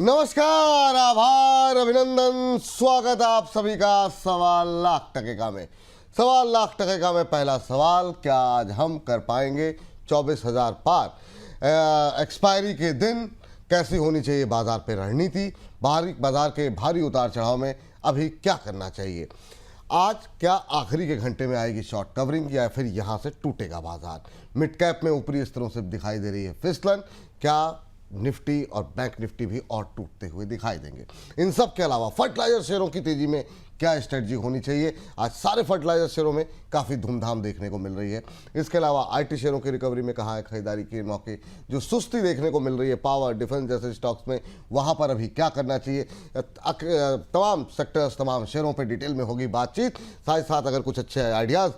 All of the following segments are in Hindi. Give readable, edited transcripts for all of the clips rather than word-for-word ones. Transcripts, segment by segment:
नमस्कार, आभार, अभिनंदन, स्वागत आप सभी का सवा लाख टके में। सवा लाख टके का में पहला सवाल, क्या आज हम कर पाएंगे 24,000 पार? एक्सपायरी के दिन कैसी होनी चाहिए बाजार पे रणनीति, बाजार के भारी उतार चढ़ाव में अभी क्या करना चाहिए? आज क्या आखिरी के घंटे में आएगी शॉर्ट कवरिंग या फिर यहां से टूटेगा बाजार? मिड कैप में ऊपरी स्तरों से दिखाई दे रही है फिसलन, क्या निफ्टी और बैंक निफ्टी भी और टूटते हुए दिखाई देंगे? इन सब के अलावा फर्टिलाइजर शेयरों की तेजी में क्या स्ट्रेटजी होनी चाहिए? आज सारे फर्टिलाइजर शेयरों में काफ़ी धूमधाम देखने को मिल रही है। इसके अलावा आईटी शेयरों की रिकवरी में कहाँ है खरीदारी के मौके? जो सुस्ती देखने को मिल रही है पावर, डिफेंस जैसे स्टॉक्स में, वहाँ पर अभी क्या करना चाहिए? तमाम सेक्टर्स, तमाम शेयरों पर डिटेल में होगी बातचीत। साथ ही साथ अगर कुछ अच्छे आइडियाज़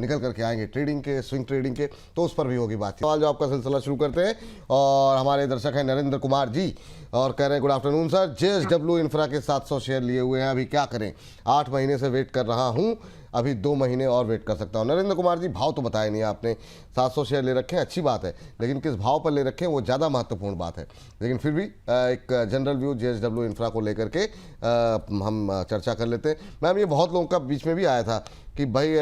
निकल करके आएंगे ट्रेडिंग के, स्विंग ट्रेडिंग के, तो उस पर भी होगी बातचीत। सवाल जवाब का सिलसिला शुरू करते हैं और हमारे दर्शक हैं नरेंद्र कुमार जी और कह रहे हैं good afternoon sir, JSW infra के 700 शेयर लिए हुए हैं, अभी क्या करें? 8 महीने से वेट कर रहा हूं, अभी 2 महीने और वेट कर सकता हूं। नरेंद्र कुमार जी, भाव तो बताया नहीं आपने। 700 शेयर ले रखे हैं, अच्छी बात है, लेकिन किस भाव पर ले रखे हैं वो ज़्यादा महत्वपूर्ण बात है। लेकिन फिर भी एक जनरल व्यू जेएसडब्ल्यू इंफ्रा को लेकर के हम चर्चा कर लेते हैं। मैम, ये बहुत लोगों का बीच में भी आया था कि भाई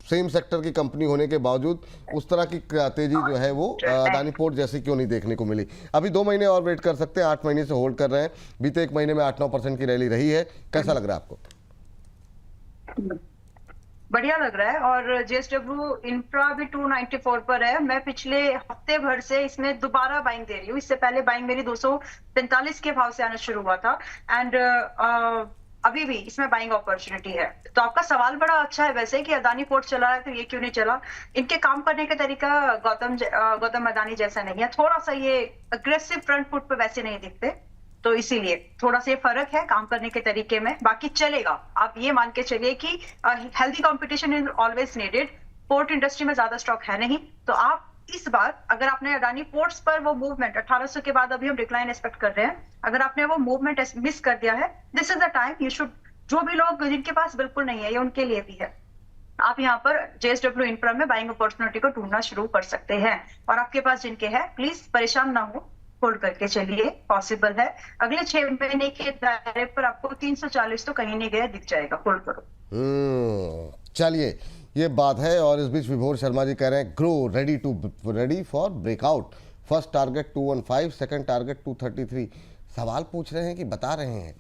सेम सेक्टर की कंपनी होने के बावजूद उस तरह की तेजी जो है वो अदानी पोर्ट जैसी क्यों नहीं देखने को मिली? अभी 2 महीने और वेट कर सकते हैं, 8 महीने से होल्ड कर रहे हैं, बीते 1 महीने में 8-9% की रैली रही है, कैसा लग रहा है आपको? बढ़िया लग रहा है। और जेएसडब्ल्यू इंफ्रा भी 294 पर है। मैं पिछले हफ्ते भर से इसमें दोबारा बाइंग दे रही हूँ। इससे पहले बाइंग मेरी 245 के भाव से आना शुरू हुआ था एंड अभी भी इसमें बाइंग अपॉर्चुनिटी है। तो आपका सवाल बड़ा अच्छा है वैसे कि अदानी पोर्ट चला है तो ये क्यों नहीं चला। इनके काम करने का तरीका गौतम अदानी जैसा नहीं है। थोड़ा सा ये अग्रेसिव फ्रंट फुट पे वैसे नहीं दिखते, तो इसीलिए थोड़ा सा फर्क है काम करने के तरीके में। बाकी चलेगा, आप ये मान के चलिए कि healthy competition is always needed. Port industry में ज्यादा स्टॉक है नहीं, तो आप इस बार अगर आपने अडानी पोर्ट्स पर वो मूवमेंट 1800 के बाद अभी हम डिक्लाइन एक्सपेक्ट कर रहे हैं, अगर आपने वो मूवमेंट मिस कर दिया है, this is the time you should. जो भी लोग जिनके पास बिल्कुल नहीं है, ये उनके लिए भी है। आप यहाँ पर जेएसडब्ल्यू इंफ्रा में बाइंग अपॉर्चुनिटी को ढूंढना शुरू कर सकते हैं। और आपके पास जिनके है, प्लीज परेशान ना हो, होल्ड करके चलिए, पॉसिबल है। अगले 6 महीने के दायरे पर आपको 340 तो कहीं नहीं गया दिख जाएगा, होल्ड करो। चलिए, ये बात है। और इस बीच विभोर शर्मा जी कह रहे हैं grow ready for breakout, first target 215, second target 233। सवाल पूछ रहे हैं कि बता रहे हैं?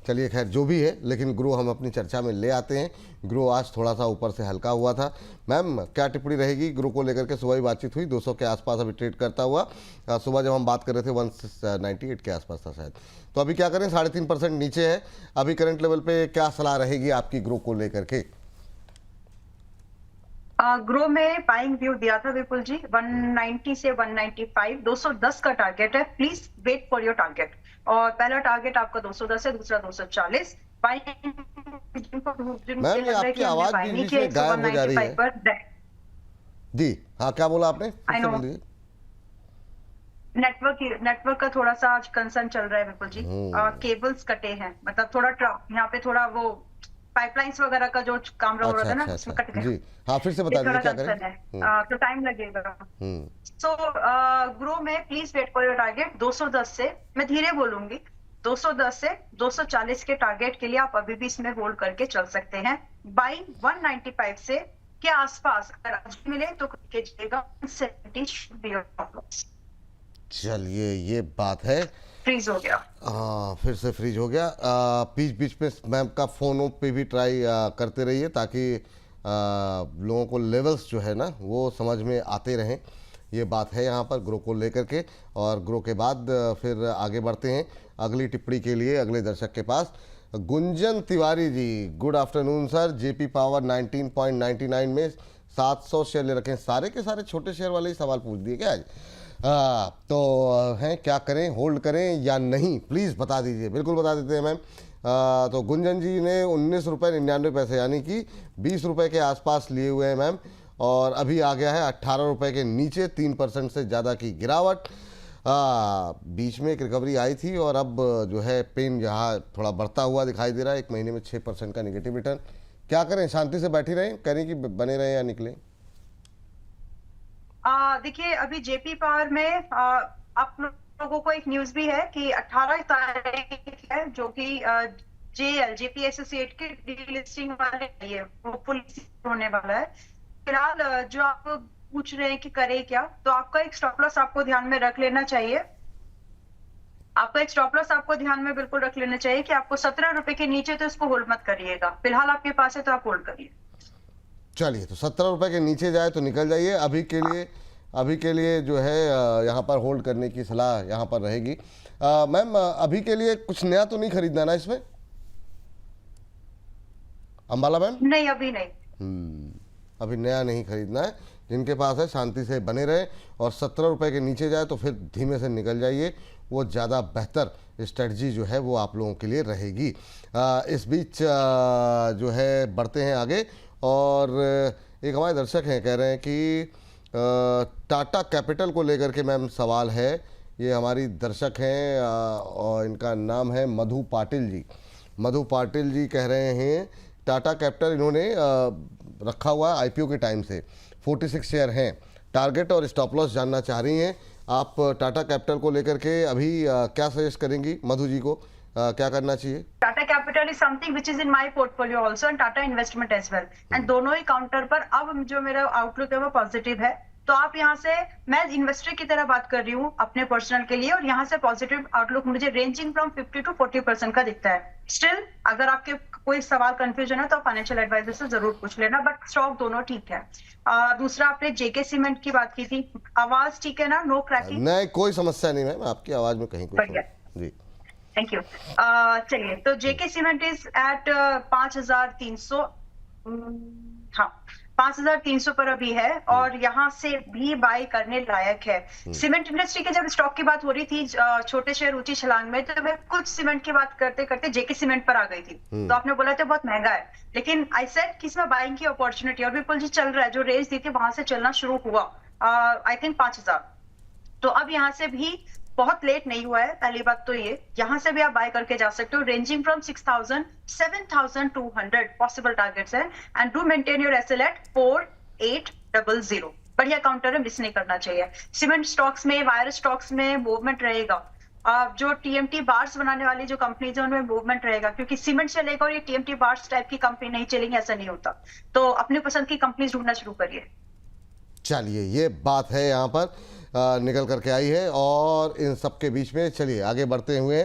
चलिए खैर जो भी है, लेकिन ग्रो हम अपनी चर्चा में ले आते हैं। ग्रो आज थोड़ा सा ऊपर से हल्का हुआ था। मैम, क्या टिप्पणी रहेगी ग्रो को लेकर के? सुबह ही बातचीत हुई, 200 के आसपास अभी ट्रेड करता हुआ। सुबह जब हम बात कर रहे थे 198 के आसपास था शायद। तो अभी क्या करें? 3.5% नीचे है अभी करंट लेवल पे। क्या सलाह रहेगी आपकी ग्रो को लेकर के? ग्रो में बाइंग व्यू दिया था विपुल जी, 190 से 195, 210 का टारगेट है। Please wait for your target. और पहला टारगेट आपका 210 है, दूसरा 240। मैम, ये आपकी आवाज बीच में गायब हो जा रही है जी। हाँ, क्या बोला आपने? नेटवर्क का थोड़ा सा आज कंसर्न चल रहा है विपुल जी। केबल्स कटे हैं, मतलब थोड़ा यहाँ पे थोड़ा वो पाइपलाइंस वगैरह का जो काम हो रहा था ना, उसमें कट गया जी। हाँ, फिर से बता दीजिए क्या करें? तो टाइम लगेगा। सो ग्रो में please wait for your target 210 से। मैं धीरे बोलूंगी, 210 से 240 के टारगेट के लिए आप अभी भी इसमें होल्ड करके चल सकते हैं। बाइंग 195 से के आसपास अगर आज मिले तो कीजिएगा। चलिए, ये बात है। फ्रीज हो गया। फिर से फ्रीज हो गया। बीच बीच में मैम का फ़ोनों पे भी ट्राई करते रहिए ताकि लोगों को लेवल्स जो है ना वो समझ में आते रहें। ये बात है यहाँ पर ग्रो को लेकर के। और ग्रो के बाद फिर आगे बढ़ते हैं अगली टिप्पणी के लिए अगले दर्शक के पास। Gunjan Tiwari ji, good afternoon sir. JP power 19.99 में 700 शेयर ले रखे हैं। सारे के सारे छोटे शेयर वाले ही सवाल पूछ दिए क्या आज? तो हैं, क्या करें? होल्ड करें या नहीं? प्लीज़ बता दीजिए। बिल्कुल बता देते हैं मैम। तो गुंजन जी ने 19 रुपये 99 पैसे यानी कि 20 रुपये के आसपास लिए हुए हैं मैम। और अभी आ गया है 18 रुपये के नीचे, 3% से ज़्यादा की गिरावट। बीच में एक रिकवरी आई थी और अब जो है पेन यहाँ थोड़ा बढ़ता हुआ दिखाई दे रहा है। 1 महीने में 6% का निगेटिव रिटर्न। क्या करें? शांति से बैठी रहें, करें कि बने रहें या निकलें? देखिए, अभी जेपी पावर में आप लोगों को एक न्यूज भी है कि 18 तारीख है, जो कि जेपी एसोसिएट की डीलिस्टिंग वाले ये होपफुली होने वाला है। फिलहाल जो आप पूछ रहे हैं कि करे क्या, तो आपका एक स्टॉप लॉस आपको ध्यान में रख लेना चाहिए। आपका एक स्टॉप लॉस आपको ध्यान में बिल्कुल रख लेना चाहिए कि आपको 17 रुपए के नीचे तो इसको होल्ड मत करिएगा। फिलहाल आपके पास है तो आप होल्ड करिए। चलिए, तो 17 रुपए के नीचे जाए तो निकल जाइए। अभी के लिए जो है यहाँ पर होल्ड करने की सलाह यहाँ पर रहेगी। मैम, अभी के लिए कुछ नया तो नहीं खरीदना ना इसमें, अंबाला मैम? नहीं, अभी नहीं। अभी नया नहीं खरीदना है। जिनके पास है शांति से बने रहे, और 17 रुपए के नीचे जाए तो फिर धीमे से निकल जाइए। वो ज़्यादा बेहतर स्ट्रेटजी जो है वो आप लोगों के लिए रहेगी। इस बीच जो है बढ़ते हैं आगे, और एक हमारे दर्शक हैं कह रहे हैं कि टाटा कैपिटल को लेकर के मैम सवाल है। ये हमारी दर्शक हैं और इनका नाम है मधु पाटिल जी। मधु पाटिल जी कह रहे हैं टाटा कैपिटल इन्होंने रखा हुआ आईपीओ के टाइम से 46 शेयर हैं, टारगेट और स्टॉप लॉस जानना चाह रही हैं। आप टाटा कैपिटल को लेकर के अभी क्या सजेस्ट करेंगी मधु जी को, क्या करना चाहिए? Tata Capital is something which is in my portfolio also and Tata Investment as well, and दोनों ही काउंटर पर अब जो मेरा आउटलुक है वो पॉजिटिव है। तो आप यहाँ से, मैं इन्वेस्टर की तरह बात कर रही हूँ अपने पर्सनल के लिए, और यहाँ से पॉजिटिव आउटलुक मुझे रेंजिंग फ्रॉम 50 to 40% का दिखता है। स्टिल अगर आपके कोई सवाल कंफ्यूजन है तो फाइनेंशियल एडवाइजर से जरूर पूछ लेना, बट स्टॉक दोनों ठीक है। दूसरा, आपने जेके सीमेंट की बात की थी। आवाज ठीक है ना? No cracking? नहीं, कोई समस्या नहीं मैम, आपकी आवाज में कहीं कोई जी, थैंक यू। चलिए, तो जेके सीमेंट इज एट 5300, हाँ 5300 पर अभी है, और यहाँ से भी बाय करने लायक है। सीमेंट इंडस्ट्री के जब स्टॉक की बात हो रही थी छोटे शेयर ऊंची छलांग में, तो मैं कुछ सीमेंट की बात करते करते जेके सीमेंट पर आ गई थी। तो आपने बोला था बहुत महंगा है, लेकिन आई सेड कि इसमें बाइंग की अपॉर्चुनिटी, और विपुल जी चल रहा है, जो रेंज दी थी वहां से चलना शुरू हुआ आई थिंक 5000। तो अब यहाँ से भी बहुत लेट नहीं हुआ है, पहली बात तो ये, यहाँ से भी आप बाय करके जा सकते हो। रेंजिंग फ्रॉम 6000 7200 पॉसिबल टारगेट्स है, and do maintain your SL at 4800। बढ़िया काउंटर है, मिस नहीं करना चाहिए। सीमेंट स्टॉक्स में, वायर स्टॉक्स में मूवमेंट रहेगा। जो टीएमटी बार्स बनाने वाली जो कंपनीज है उनमें मूवमेंट रहेगा, क्योंकि सीमेंट चलेगा और ये टीएमटी बार्स टाइप की कंपनी नहीं चलेंगी, ऐसा नहीं होता। तो अपनी पसंद की कंपनीज ढूंढना शुरू करिए। चलिए, ये बात है यहाँ पर निकल करके आई है। और इन सब के बीच में चलिए आगे बढ़ते हुए,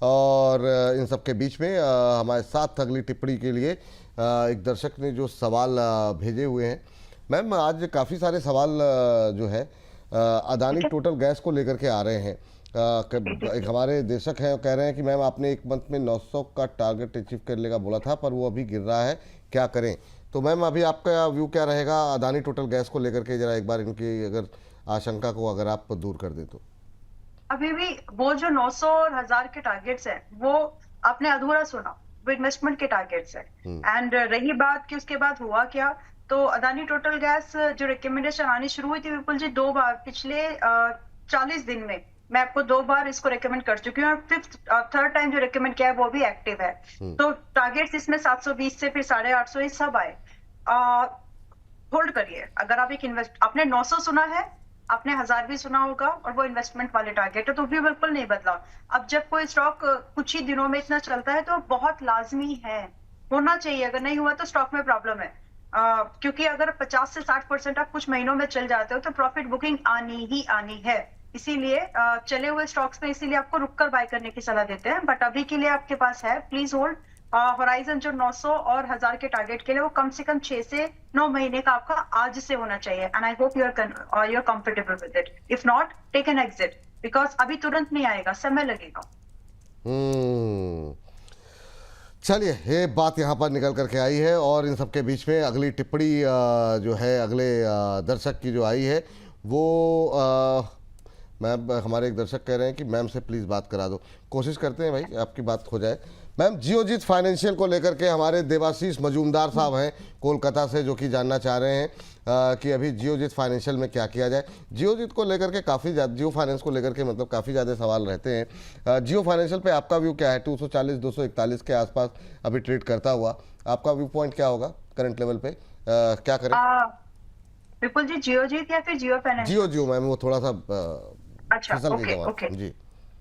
और इन सब के बीच में हमारे साथ अगली टिप्पणी के लिए एक दर्शक ने जो सवाल भेजे हुए हैं। मैम, आज काफ़ी सारे सवाल जो है अदानी टोटल गैस को लेकर के आ रहे हैं। एक हमारे दर्शक हैं, कह रहे हैं कि मैम आपने एक मंथ में 900 का टारगेट अचीव करने का बोला था, पर वो अभी गिर रहा है, क्या करें? तो मैम, अभी आपका व्यू क्या रहेगा अदानी टोटल गैस को लेकर के? जरा एक बार इनकी अगर आशंका को अगर आप दूर कर दे तो। अभी भी वो जो 900 और 1000 के टारगेट्स है वो आपने अधूरा सुना, वो इन्वेस्टमेंट के टारगेट्स है। एंड रही बात कि उसके बाद हुआ क्या, तो अदानी टोटल गैस जो रिकमेंडेशन आनी शुरू हुई थी विपुल जी 2 बार पिछले 40 दिन में, मैं आपको 2 बार इसको रिकमेंड कर चुकी हूँ, और थर्ड टाइम जो रिकमेंड किया है वो भी एक्टिव है। तो टारगेट्स इसमें 720 से फिर 850 ये सब आए। होल्ड करिए। अगर आप एक आपने 900 सुना है, आपने 1000 भी सुना होगा, और वो इन्वेस्टमेंट वाले टारगेट है, तो भी बिल्कुल नहीं बदला। अब जब कोई स्टॉक कुछ ही दिनों में इतना चलता है तो बहुत लाजमी है, होना चाहिए। अगर नहीं हुआ तो स्टॉक में प्रॉब्लम है। क्योंकि अगर 50 से 60% आप कुछ महीनों में चल जाते हो तो प्रॉफिट बुकिंग आनी ही आनी है। इसीलिए चले हुए स्टॉक्स में इसीलिए आपको रुककर बाय करने की सलाह देते हैं, बट अभी के लिए आपके पास है, प्लीज होल्ड। होराइजन जो 900 और 1000 के टारगेट के लिए वो कम से कम 6 से 9 महीने का आपका आज से होना चाहिए, and I hope you are comfortable with it. If not, take an exit, because अभी तुरंत नहीं आएगा, समय लगेगा। चलिए, ये बात यहाँ पर निकल करके आई है, और इन सब के बीच में अगली टिप्पणी जो है अगले दर्शक की जो आई है वो मैम, हमारे एक दर्शक कह रहे हैं कि मैम से प्लीज़ बात करा दो। कोशिश करते हैं भाई आपकी बात हो जाए। मैम, जियोजीत फाइनेंशियल को लेकर के हमारे देवाशीष मजूमदार साहब हैं कोलकाता से, जो कि जानना चाह रहे हैं कि अभी जियोजीत फाइनेंशियल में क्या किया जाए। जियोजीत को लेकर के काफ़ी ज़्यादा, जियो फाइनेंस को लेकर के मतलब काफ़ी ज़्यादा सवाल रहते हैं। जियो फाइनेंशियल पे आपका व्यू क्या है? 240 241 के आसपास अभी ट्रेड करता हुआ, आपका व्यू पॉइंट क्या होगा करंट लेवल पे? क्या करें विपुल जी, जियोजीत या फिर जियो फाइनेंस? जियो मैम, वो थोड़ा सा अच्छा, फिसल गई ओके कमान। ओके। जी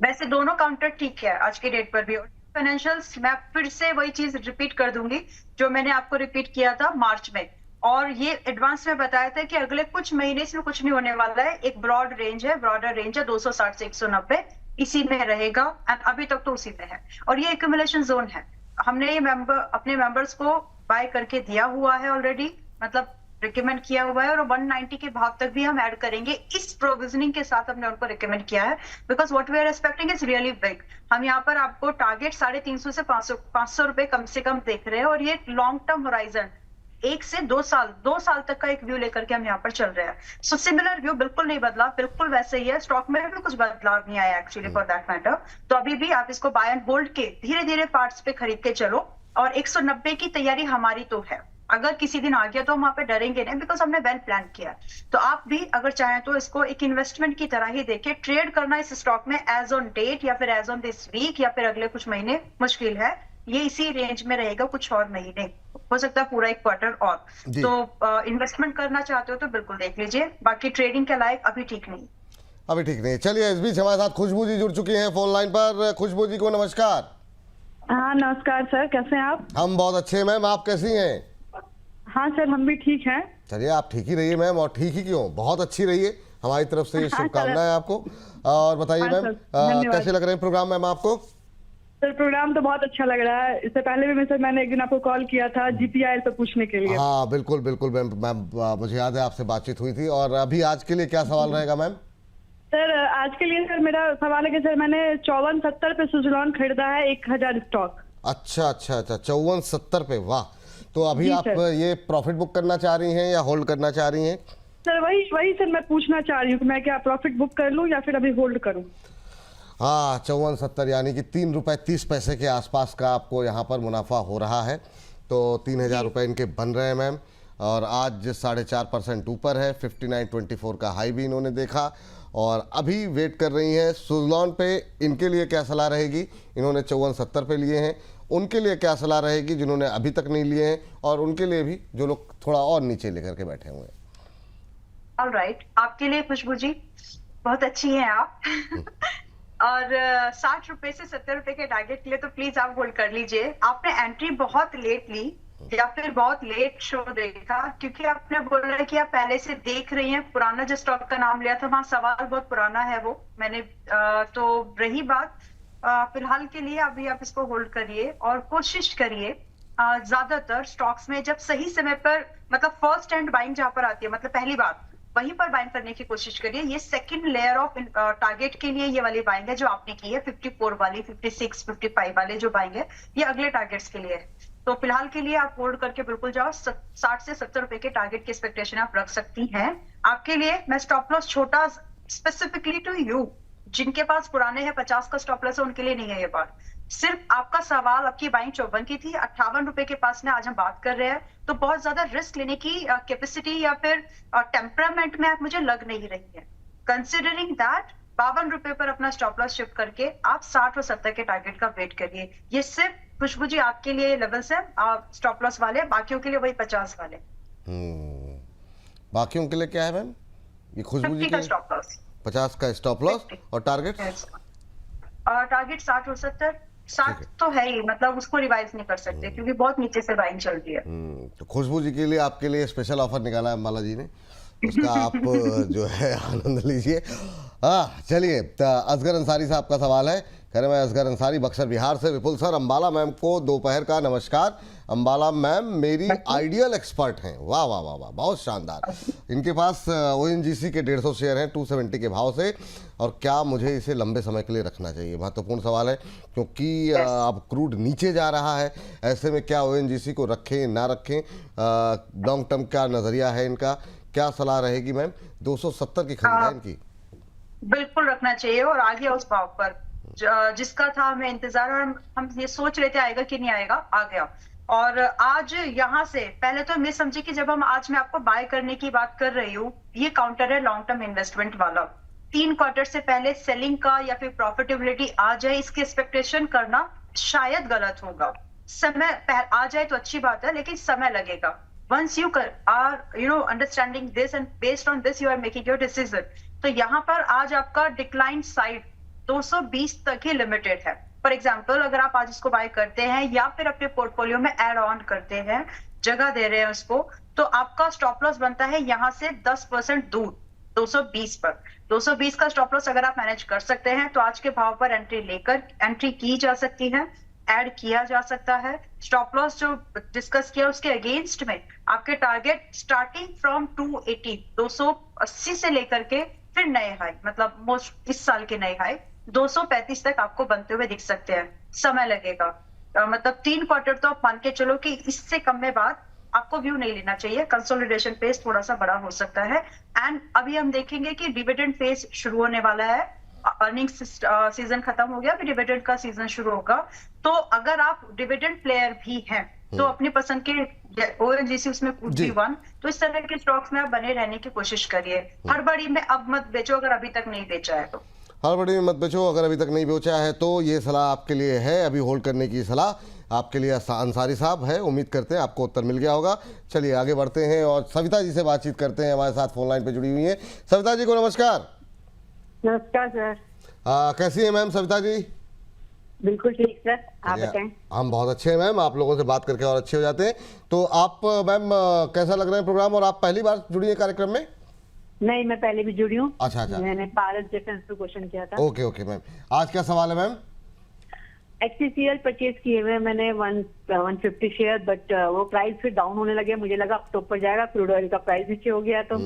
वैसे दोनों काउंटर ठीक है आज की डेट पर भी। फाइनेंशियल्स मैं फिर से वही चीज रिपीट कर दूंगी जो मैंने आपको रिपीट किया था मार्च में, और ये एडवांस में बताया था कि अगले कुछ महीने इसमें कुछ नहीं होने वाला है। एक ब्रॉडर रेंज है 260 से 190, इसी में रहेगा एंड अभी तक तो उसी में है। और ये एक्यूमुलेशन जोन है, हमने ये अपने मेंबर्स को बाय करके दिया हुआ है ऑलरेडी, मतलब रिकमेंड किया हुआ है, और 190 के भाव तक भी हम ऐड करेंगे। इस प्रोविजनिंग के साथ हमने उनको रिकमेंड किया है because what we are expecting is really big. हम यहाँ पर आपको टारगेट 350 से 500 रुपए कम से कम देख रहे हैं, और ये लॉन्ग टर्म होराइजन 1 से 2 साल तक का एक व्यू लेकर के हम यहाँ पर चल रहे हैं। सो सिमिलर व्यू बिल्कुल नहीं बदला, बिल्कुल वैसे ही है। स्टॉक में भी कुछ बदलाव नहीं आया एक्चुअली फॉर दैट मैटर। तो अभी भी आप इसको बाय एंड होल्ड के धीरे धीरे पार्ट्स पे खरीद के चलो, और 190 की तैयारी हमारी तो है। अगर किसी दिन आ गया तो हम वहां पे डरेंगे नहीं बिकॉज हमने वेल प्लान किया। तो आप भी अगर चाहें तो इसको एक इन्वेस्टमेंट की तरह ही देखें। ट्रेड करना इस स्टॉक में एज ऑन डेट या फिर एज ऑन दिस वीक या फिर अगले कुछ महीने मुश्किल है। ये इसी रेंज में रहेगा, कुछ और महीने, हो सकता है पूरा एक क्वार्टर और। जी। तो इन्वेस्टमेंट करना चाहते हो तो बिल्कुल देख लीजिए, बाकी ट्रेडिंग के लायक अभी ठीक नहीं। अभी ठीक नहीं। चलिए इस बीच हमारे साथ खुशबू जी जुड़ चुकी हैं फोन लाइन पर। खुशबू जी को नमस्कार। हाँ नमस्कार सर, कैसे हैं आप? हम बहुत अच्छे हैं मैम, आप कैसी हैं? हाँ सर, हम भी ठीक हैं। चलिए आप ठीक ही रहिए मैम, और ठीक ही क्यों, बहुत अच्छी रहिए, हमारी तरफ से ये शुभकामनाएं आपको। और बताइए हाँ मैम सर, धन्यवाद। कैसे लग रहे हैं प्रोग्राम मैम आपको? सर प्रोग्राम तो बहुत अच्छा लग रहा है। इससे पहले भी मैंने एक दिन आपको कॉल किया था जीपीआई पे पूछने के लिए। हाँ बिल्कुल बिल्कुल मैम, मुझे याद है आपसे बातचीत हुई थी। और अभी आज के लिए क्या सवाल रहेगा मैम? सर आज के लिए सर मेरा सवाल है कि सर मैंने 5470 पे सुज़लॉन खरीदा है 1000 स्टॉक। अच्छा अच्छा अच्छा, 5470 पे, वाह। तो अभी जी आप सर। ये प्रॉफिट बुक करना चाह रही हैं या होल्ड करना चाह रही हैं? सर वही सर मैं पूछना चाह रही हूँ कि मैं क्या प्रॉफिट बुक कर लूँ या फिर अभी होल्ड करूँ? हाँ 5470 यानी कि 3 रुपये 30 पैसे के आसपास का आपको यहाँ पर मुनाफा हो रहा है। तो 3000 रुपये इनके बन रहे हैं मैम, और आज 4.5% ऊपर है। 59.24 का हाई भी इन्होंने देखा, और अभी वेट कर रही हैं सुज़लॉन पे। इनके लिए क्या सलाह रहेगी? इन्होंने 5470 पे लिए हैं, उनके लिए क्या सलाह रहेगी जिन्होंने अभी तक नहीं लिए हैं, और उनके लिए भी जो लोग थोड़ा और नीचे लेकर के बैठे हुए हैं? ऑलराइट, आपके लिए खुशबू जी बहुत अच्छी हैं आप। और 60 रुपए से 70 रुपए के टारगेट के लिए तो प्लीज आप होल्ड कर लीजिए। आपने एंट्री बहुत लेट ली या फिर बहुत लेट शो देखा, क्योंकि आपने बोला कि आप पहले से देख रही हैं। पुराना जो स्टॉक का नाम लिया था वहां सवाल बहुत पुराना है वो मैंने, तो रही बात फिलहाल के लिए अभी आप इसको होल्ड करिए और कोशिश करिए ज्यादातर स्टॉक्स में जब सही समय पर, मतलब फर्स्ट हैंड बाइंग जहां पर आती है, मतलब पहली बात वहीं पर बाइंग करने की कोशिश करिए। ये सेकंड लेयर ऑफ टारगेट के लिए ये वाली बाइंग है जो आपने की है, 54 वाली, 56, 55 वाले जो बाइंग है, ये अगले टारगेट्स के लिए है। तो फिलहाल के लिए आप होल्ड करके बिल्कुल जाओ। 60 से 70 रुपए के टारगेट की एक्सपेक्टेशन आप रख सकती हैं। आपके लिए मैं स्टॉप लॉस छोटा स्पेसिफिकली टू यू, जिनके पास पुराने हैं 50 का स्टॉप लॉस है, उनके लिए नहीं है ये बात। सिर्फ आपका सवाल, आपकी बाइंग 54 की थी, 58 रुपए के पास में आज हम बात कर रहे हैं, तो बहुत ज्यादा रिस्क लेने की कैपेसिटी या फिर टेम्परामेंट में आप मुझे लग नहीं रही है। कंसिडरिंग दैट 52 रुपए पर अपना स्टॉप लॉस शिफ्ट करके आप 60 और 70 के टारगेट का वेट करिए। ये सिर्फ खुशबू जी आपके लिए लेवल्स है स्टॉप लॉस वाले, बाकियों के लिए वही 50 वाले। बाकियों के लिए क्या है मैम? ये खुशबू जी 50 का के स्टॉप लॉस, 50 का स्टॉप लॉस, और टारगेट? और टारगेट 60 और 70। 60 तो है ही, मतलब उसको रिवाइज नहीं कर सकते क्योंकि बहुत नीचे से बाइंग चल रही है। तो खुशबू जी के लिए, आपके लिए स्पेशल ऑफर निकाला है अम्बाला जी ने, उसका आप जो है आनंद लीजिए। हाँ चलिए, असगर अंसारी साहब का सवाल है। कह रहे मैं असगर अंसारी, बक्सर बिहार से। विपुल सर, अम्बाला मैम को दोपहर का नमस्कार। अम्बाला मैम मेरी आइडियल एक्सपर्ट हैं। वाह वाह वाह वाह, बहुत शानदार। इनके पास ONGC के 150 शेयर हैं 270 के भाव से, और क्या मुझे इसे लंबे समय के लिए रखना चाहिए? महत्वपूर्ण सवाल है, क्योंकि अब क्रूड नीचे जा रहा है। ऐसे में क्या ONGC को रखें ना रखें? लॉन्ग टर्म क्या नज़रिया है इनका? क्या सलाह रहेगी मैम? 270 की खरीद है इनकी। बिल्कुल रखना चाहिए, और आ गया उस भाव पर जिसका था हमें इंतजार, और हम ये सोच रहे थे आएगा कि नहीं आएगा, आ गया। और आज यहाँ से पहले तो मैं समझी कि जब हम आज मैं आपको बाय करने की बात कर रही हूँ, ये काउंटर है लॉन्ग टर्म इन्वेस्टमेंट वाला। 3 क्वार्टर से पहले सेलिंग का या फिर प्रॉफिटेबिलिटी आ जाए, इसकी एक्सपेक्टेशन करना शायद गलत होगा। समय आ जाए तो अच्छी बात है, लेकिन समय लगेगा। Once you are, understanding this and based on this you are making your decision तो यहाँ पर आज आपका डिक्लाइन साइड 220 तक ही लिमिटेड है। फॉर एग्जाम्पल अगर आप आज इसको बाय करते हैं या फिर अपने पोर्टफोलियो में ऐड ऑन करते हैं, जगह दे रहे हैं उसको, तो आपका स्टॉप लॉस बनता है यहाँ से 10% दूर 220 पर। 220 का स्टॉप लॉस अगर आप मैनेज कर सकते हैं तो आज के भाव पर एंट्री की जा सकती है, ऐड किया जा सकता है। स्टॉप लॉस जो डिस्कस किया उसके अगेंस्ट में आपके टारगेट स्टार्टिंग फ्रॉम 280 से लेकर के फिर नए हाई, मतलब मोस्ट इस साल के नए हाई 235 तक आपको बनते हुए दिख सकते हैं। समय लगेगा, मतलब 3 क्वार्टर तो आप मान के चलो कि इससे कम में बाद आपको व्यू नहीं लेना चाहिए। कंसोलिडेशन फेज थोड़ा सा बड़ा हो सकता है। एंड अभी हम देखेंगे कि डिविडेंड फेज शुरू होने वाला है। अर्निंग्स सीजन खत्म हो गया, अभी डिविडेंड का सीजन शुरू होगा। तो अगर आप डिविडेंड प्लेयर भी हैं तो अपनी पसंद के ओएनजीसी उसमें कुछ भी वन, तो इस तरह के स्टॉक्स में आप बने रहने की कोशिश करिए। हड़बड़ी में अब मत बेचो अगर अभी तक नहीं बेचा है तो। हड़बड़ी में मत बेचो अगर अभी तक नहीं बेचा है तो ये सलाह आपके लिए है, अभी होल्ड करने की सलाह आपके लिए अंसारी साहब है। उम्मीद करते हैं आपको उत्तर मिल गया होगा। चलिए आगे बढ़ते हैं और सविता जी से बातचीत करते हैं, हमारे साथ फोन लाइन पे जुड़ी हुई हैं। सविता जी को नमस्कार। नमस्कार सर। कैसी है मैम सविता जी? बिल्कुल ठीक सर, आप बताएं। हम बहुत अच्छे हैं मैम, आप लोगों से बात करके और अच्छे हो जाते हैं। तो आप मैम कैसा लग रहा है प्रोग्राम, और आप पहली बार जुड़ी है कार्यक्रम में? नहीं, मैं पहले भी जुड़ी हूँ। अच्छा, मैंने भारत डिफेंस पे क्वेश्चन किया था। ओके मैम, आज क्या सवाल है मैम? HPCL परचेज किए हुए मैंने 150 शेयर, बट वो प्राइस फिर डाउन होने लगे। मुझे लगा अक्टूबर जाएगा, क्रूड ऑयल का प्राइस नीचे हो गया। तो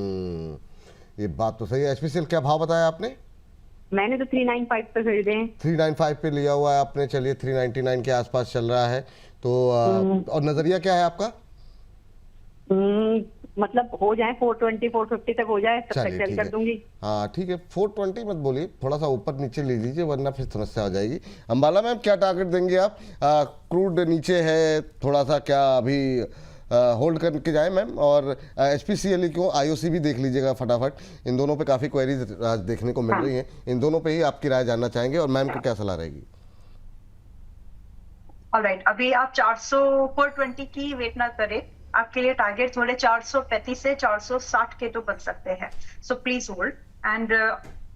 ये बात तो सही है। HPCL क्या भाव बताया आपने? मैंने तो 395 पे खरीदे हैं। 395 पे लिया हुआ है आपने। चलिए 399 के आसपास चल रहा है तो और नजरिया क्या है आपका? मतलब हो जाए 420 450 तक हो जाए, तब तक चलिए सेल ठीक कर है। दूंगी। हाँ ठीक है, 420 मत बोलिए, थोड़ा सा ऊपर नीचे ले लीजिए वरना फिर समस्या हो जाएगी। अंबाला मैम क्या टारगेट देंगे आप? क्रूड नीचे है थोड़ा सा, क्या अभी होल्ड करके जाए मैम? और HPCL को IOC भी देख लीजिएगा फटाफट। इन दोनों पे काफ़ी क्वेरीज आज देखने को मिल रही हैं। इन दोनों पे ही आपकी राय जानना चाहेंगे और मैम को क्या सलाह रहेगी? ऑलराइट, अभी आप 420 की वेट ना करें। आपके लिए टारगेट थोड़े 435 से 460 के तो बन सकते हैं। So please hold. एंड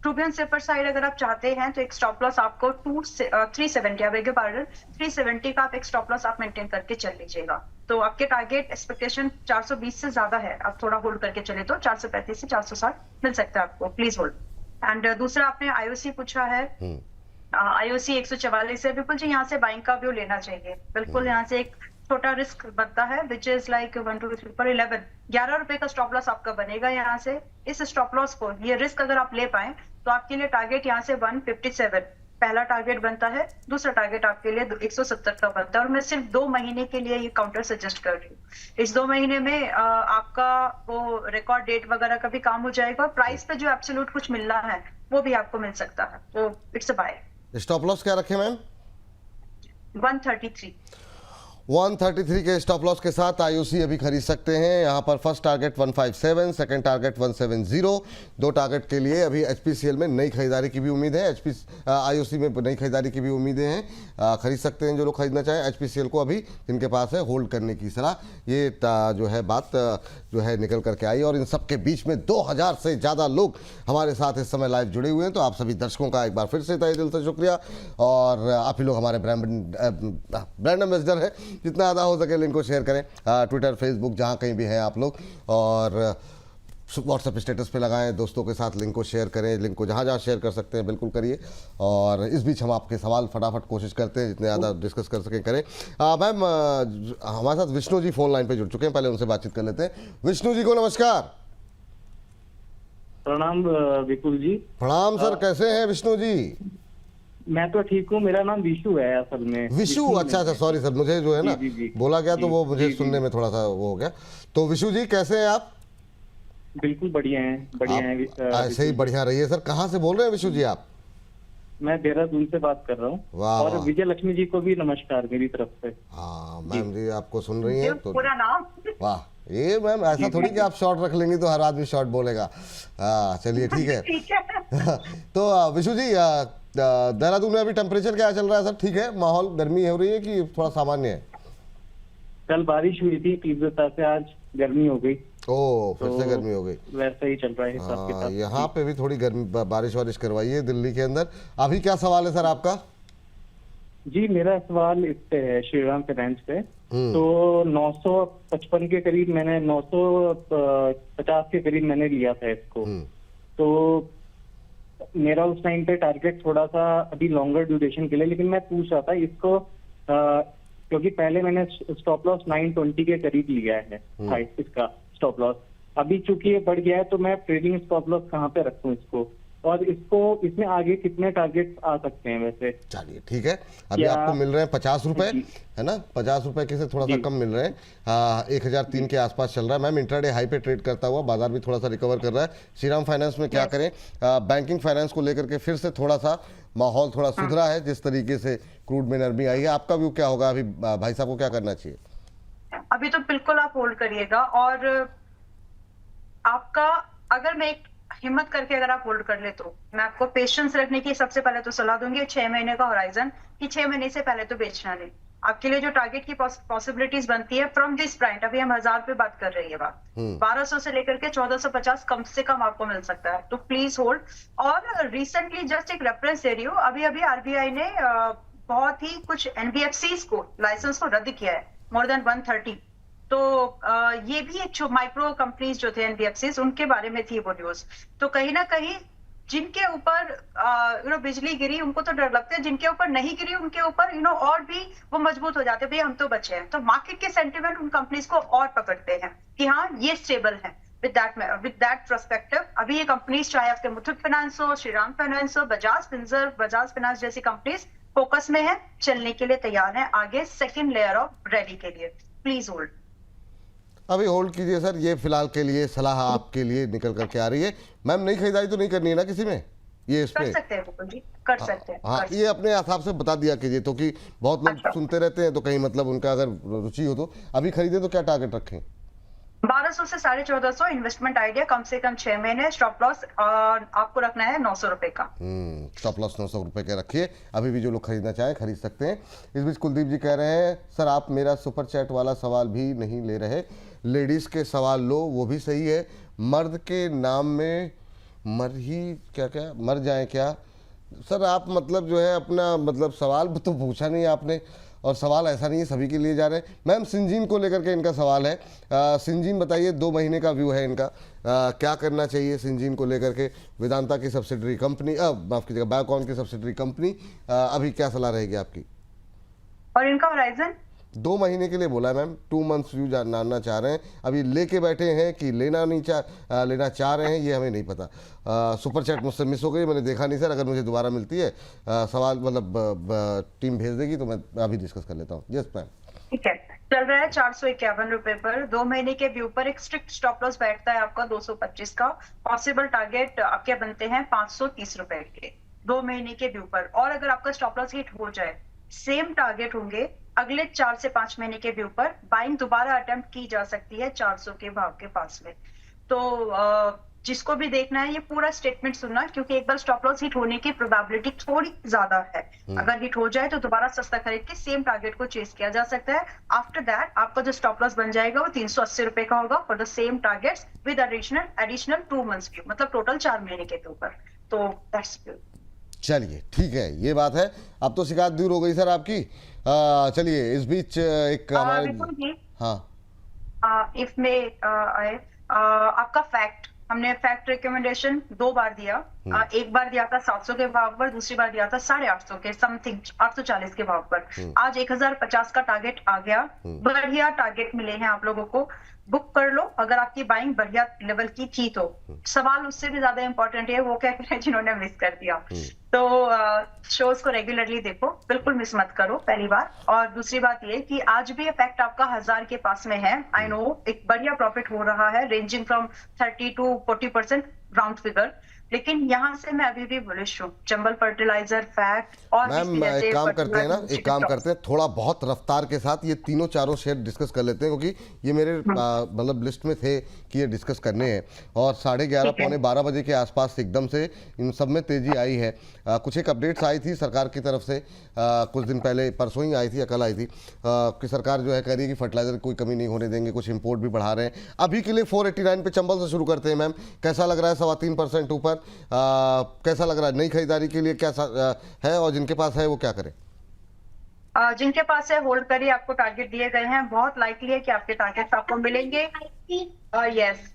ट्रूबियन सेपर साइड अगर आप चाहते हैं तो एक स्टॉप लॉस आपको 370, आप बेगे पार्डन 370 का आप एक स्टॉप लॉस आप मेंटेन करके चल लीजिएगा। तो आपके टारगेट एक्सपेक्टेशन 420 से ज्यादा है, आप थोड़ा होल्ड करके चले तो 435 से 460 मिल सकता है आपको। Please hold. एंड दूसरा आपने IOC पूछा है। IOC 144 है। बिल्कुल जी, यहाँ से बाइंग का व्यू लेना चाहिए। बिल्कुल यहाँ से एक छोटा रिस्क बनता है विच इज लाइक 1 2 3 पर 11 रुपए का स्टॉप लॉस आपका बनेगा यहाँ से। इस स्टॉप लॉस को, ये रिस्क अगर आप ले पाए तो आपके लिए टारगेट यहाँ से 157 पहला टारगेट बनता है। दूसरा टारगेट आपके लिए 170 का बनता है। और मैं सिर्फ 2 महीने के लिए ये काउंटर सजेस्ट कर रही हूँ। इस 2 महीने में आपका वो रिकॉर्ड डेट वगैरह का भी काम हो जाएगा और प्राइस पे जो एब्सोल्यूट कुछ मिलना है वो भी आपको मिल सकता है। तो it's a buy. Stop loss क्या रखे मैम? 133 के स्टॉप लॉस के साथ IOC अभी खरीद सकते हैं। यहाँ पर first target 157, second target 170। 2 target के लिए अभी HPCL में नई खरीदारी की भी उम्मीद है। IOC में नई खरीदारी की भी उम्मीदें हैं। खरीद सकते हैं जो लोग खरीदना चाहें। HPCL को अभी जिनके पास है होल्ड करने की सलाह। ये जो है बात जो है निकल करके आई। और इन सब के बीच में 2000 से ज़्यादा लोग हमारे साथ इस समय लाइव जुड़े हुए हैं। तो आप सभी दर्शकों का एक बार फिर से तहे दिल से शुक्रिया। और आप ही लोग हमारे ब्रांड एम्बेसडर हैं। जितना ज़्यादा हो सके लिंक को शेयर करें, ट्विटर फेसबुक जहाँ कहीं भी हैं आप लोग। और व्हाट्सएप स्टेटस पे लगाएं, दोस्तों के साथ लिंक को शेयर करें। लिंक को जहाँ जहाँ शेयर कर सकते हैं बिल्कुल करिए। और इस बीच हम आपके सवाल फटाफट कोशिश करते हैं जितने ज़्यादा डिस्कस कर सकें करें। मैम हमारे साथ विष्णु जी फ़ोन लाइन पे जुड़ चुके हैं, पहले उनसे बातचीत कर लेते हैं। विष्णु जी को नमस्कार। प्रणाम विपुल जी। प्रणाम सर, कैसे हैं विष्णु जी? मैं तो ठीक हूँ। मेरा नाम विशु है असल में। विशु? अच्छा, सॉरी सर, मुझे जो है ना बोला गया तो वो मुझे सुनने में थोड़ा सा वो हो गया। तो विशु जी कैसे हैं आप? बिल्कुल बढ़िया हैं, बढ़िया हैं। ऐसे ही बढ़िया रहिए सर। कहाँ से बोल रहे हैं विशु जी आप? मैं देहरादून से बात कर रहा हूँ। और विजय लक्ष्मी जी को भी नमस्कार मेरी तरफ से। हाँ मैम जी आपको सुन रही हैं तो पूरा नाम। वाह, ये मैम ऐसा थोड़ी कि आप शॉर्ट रख लेंगी तो हर आदमी शॉर्ट बोलेगा। चलिए ठीक है। तो विशु जी देहरादून में अभी टेम्परेचर क्या चल रहा है सर? ठीक है, माहौल गर्मी हो रही है कि थोड़ा सामान्य है? कल बारिश हुई थी तीव्रता से, आज गर्मी हो गई। ओ, फिर से तो गर्मी हो गई। वैसा ही चल रहा है हिसाब हाँ, किताब। यहाँ पे भी थोड़ी गर्मी, बारिश वारिश करवाइए दिल्ली के अंदर। अभी क्या सवाल है सर आपका? जी, मेरा सवाल इस पे है, श्रीराम फाइनेंस पे। तो 955 के करीब मैंने 950 के करीब मैंने लिया था इसको। तो मेरा उस टाइम पे टारगेट थोड़ा सा अभी लॉन्गर ड्यूरेशन के लिए, लेकिन मैं पूछ रहा था इसको क्योंकि पहले मैंने स्टॉप लॉस 920 के करीब लिया है इसका स्टॉप लॉस। अभी चूंकि ये बढ़ गया है तो मैं ट्रेडिंग स्टॉप लॉस कहाँ पे रखूं इसको, और इसमें आगे कितने टारगेट आ सकते हैं वैसे? चलिए ठीक है, अभी आपको मिल रहे हैं 50 रुपए, है ना? 50 रुपए के से थोड़ा सा कम मिल रहे हैं। 1003 के आसपास चल रहा है। मैम इंट्राडे हाई पे ट्रेड करता हुआ बाजार भी थोड़ा सा रिकवर कर रहा है। श्रीराम फाइनेंस में क्या करें, बैंकिंग फाइनेंस को लेकर के फिर से थोड़ा सा माहौल थोड़ा सुधरा है, जिस तरीके से क्रूड में नरमी आई है। आपका व्यू क्या होगा अभी? भाई साहब को क्या करना चाहिए? अभी तो बिल्कुल आप होल्ड करिएगा, और आपका अगर मैं एक हिम्मत करके अगर आप होल्ड कर ले तो मैं आपको पेशेंस रखने की सबसे पहले तो सलाह दूंगी। 6 महीने का होराइजन, कि 6 महीने से पहले तो बेचना नहीं। आपके लिए जो टारगेट की पॉसिबिलिटीज बनती है फ्रॉम दिस पॉइंट, अभी हम 1000 पे बात कर रही है बात, 1200 से लेकर के 1450 कम से कम आपको मिल सकता है। तो प्लीज होल्ड। और रिसेंटली जस्ट एक रेफरेंस दे रही हूँ, अभी अभी आरबीआई ने बहुत ही कुछ एनबीएफसीज को लाइसेंस को रद्द किया है, मोर देन 130। तो ये भी एक माइक्रो कंपनीज जो थे एनबीएफसीज, उनके बारे में थी वो न्यूज। तो कहीं ना कहीं जिनके ऊपर बिजली गिरी उनको तो डर लगता है, जिनके ऊपर नहीं गिरी उनके ऊपर और भी वो मजबूत हो जाते हैं, भैया हम तो बचे हैं। तो मार्केट के सेंटिमेंट उन कंपनीज को और पकड़ते हैं कि हाँ ये स्टेबल है। विद दैट पर्सपेक्टिव अभी ये कंपनीज, चाहे आपके मुथूट फाइनेंस हो, श्रीराम फाइनेंस हो, बजाज फाइनेंस जैसी कंपनीज फोकस में है, चलने के लिए तैयार है आगे सेकेंड लेयर ऑफ रैली के लिए। Please hold. अभी होल्ड कीजिए सर, ये फिलहाल के लिए सलाह आपके लिए निकल करके आ रही है। मैम नहीं खरीदारी तो नहीं करनी है ना किसी में, ये इस पे कर सकते हैं मुकुल जी, कर सकते हैं। हाँ, ये अपने हिसाब से बता दिया कीजिए, तो कि बहुत लोग सुनते रहते हैं तो कहीं मतलब उनका अगर रुचि हो तो अभी खरीदे। तो क्या टारगेट रखें? 1200 से 1450 इन्वेस्टमेंट आइडिया, कम से कम 6 महीने। स्टॉप लॉस आपको रखना है 900 रुपए का। स्टॉप लॉस 900 रुपए के रखिए। अभी भी जो लोग खरीदना चाहें खरीद सकते हैं। इस बीच कुलदीप जी कह रहे हैं सर आप मेरा सुपर चैट वाला सवाल भी नहीं ले रहे, लेडीज के सवाल लो, वो भी सही है। मर्द के नाम में मर जाए क्या? सर आप मतलब जो है अपना मतलब सवाल तो पूछा नहीं आपने, और सवाल ऐसा नहीं है सभी के लिए जा रहे हैं। मैम सिंजीन को लेकर के इनका सवाल है। सिंजीन बताइए, 2 महीने का व्यू है इनका, क्या करना चाहिए सिंजीन को लेकर के? वेदांता की सब्सिडरी कंपनी, माफ कीजिएगा बायोकॉन की सब्सिडरी कंपनी, अभी क्या सलाह रहेगी आपकी? और इनका होराइजन 2 महीने के लिए बोला है मैम, 2 मंथ्स व्यू जानना चाह रहे हैं। अभी लेके बैठे हैं कि लेना चाह रहे हैं, ये हमें नहीं पता। सुपर चैट मुझसे मिस हो गई, मैंने देखा नहीं सर। अगर मुझे दोबारा मिलती है सवाल मतलब टीम भेज देगी तो मैं अभी डिस्कस कर लेता हूँ। Yes ma'am. ठीक है, चल रहा है 451 रुपए पर। 2 महीने के व्यू पर एक स्ट्रिक्ट स्टॉप लॉस बैठता है आपका 225 का। पॉसिबल टारगेट आपके बनते हैं 530 रुपए के 2 महीने के व्यू पर। और अगर आपका स्टॉप लॉस हिट हो जाए, सेम टारगेट होंगे अगले 4 से 5 महीने के व्यू पर। बाइंग दोबारा अटेम्प्ट की जा सकती है 400 के भाव के पास में। तो जिसको भी देखना है ये पूरा स्टेटमेंट सुनना, क्योंकि एक बार स्टॉप लॉस हिट होने की प्रोबेबिलिटी थोड़ी ज्यादा है। अगर हिट हो जाए तो दोबारा सस्ता खरीद के सेम टारगेट को चेस किया जा सकता है। आफ्टर दैट आपका जो स्टॉप लॉस बन जाएगा वो 380 रुपए का होगा for the same targets with additional 2 months view, मतलब टोटल 4 महीने के ऊपर। तो दैट्स गुड। चलिए ठीक है, ये बात है। अब तो शिकायत दूर हो गई सर आपकी। चलिए इस बीच एक हमारे इफ में आपका फैक्ट, हमने फैक्ट रिकमेंडेशन 2 बार दिया। एक बार दिया था 700 के भाव पर, दूसरी बार दिया था 850 के समथिंग 840 के भाव पर। आज 1050 का टारगेट आ गया, बढ़िया टारगेट मिले हैं आप लोगों को। बुक कर लो अगर आपकी बाइंग बढ़िया लेवल की थी तो। सवाल उससे भी ज्यादा इंपॉर्टेंट है वो क्या करें जिन्होंने मिस कर दिया। तो शोज को रेगुलरली देखो, बिल्कुल मिस मत करो पहली बार। और दूसरी बात ये कि आज भी इफेक्ट आपका 1000 के पास में है। आई नो एक बढ़िया प्रॉफिट हो रहा है, ranging from 30 to 40% round figure. लेकिन यहाँ से मैं अभी भी बुलिश हूँ। चंबल फर्टिलाइजर, फैक्ट और मैम एक काम करते हैं ना, एक काम करते हैं, थोड़ा बहुत रफ्तार के साथ ये तीनों चारों शेयर डिस्कस कर लेते हैं, क्योंकि ये मेरे मतलब लिस्ट में थे कि ये डिस्कस करने हैं। और 11:30 पौने 12 बजे के आसपास एकदम से इन सब में तेजी आई है। कुछ एक अपडेट्स आई थी सरकार की तरफ से, कुछ दिन पहले, परसों ही आई थी या कल आई थी, कि सरकार जो है कह रही है कि फर्टिलाइजर की कोई कमी नहीं होने देंगे, कुछ इंपोर्ट भी बढ़ा रहे हैं। अभी के लिए 489 पे चंबल से शुरू करते हैं मैम, कैसा लग रहा है? 3.25% ऊपर कैसा लग रहा है? नई खरीदारी के लिए क्या है, और जिनके पास है वो क्या करें? जिनके पास है होल्ड करिए, आपको टारगेट दिए गए हैं, बहुत लाइकली है कि आपके टारगेट आपको मिलेंगे। यस,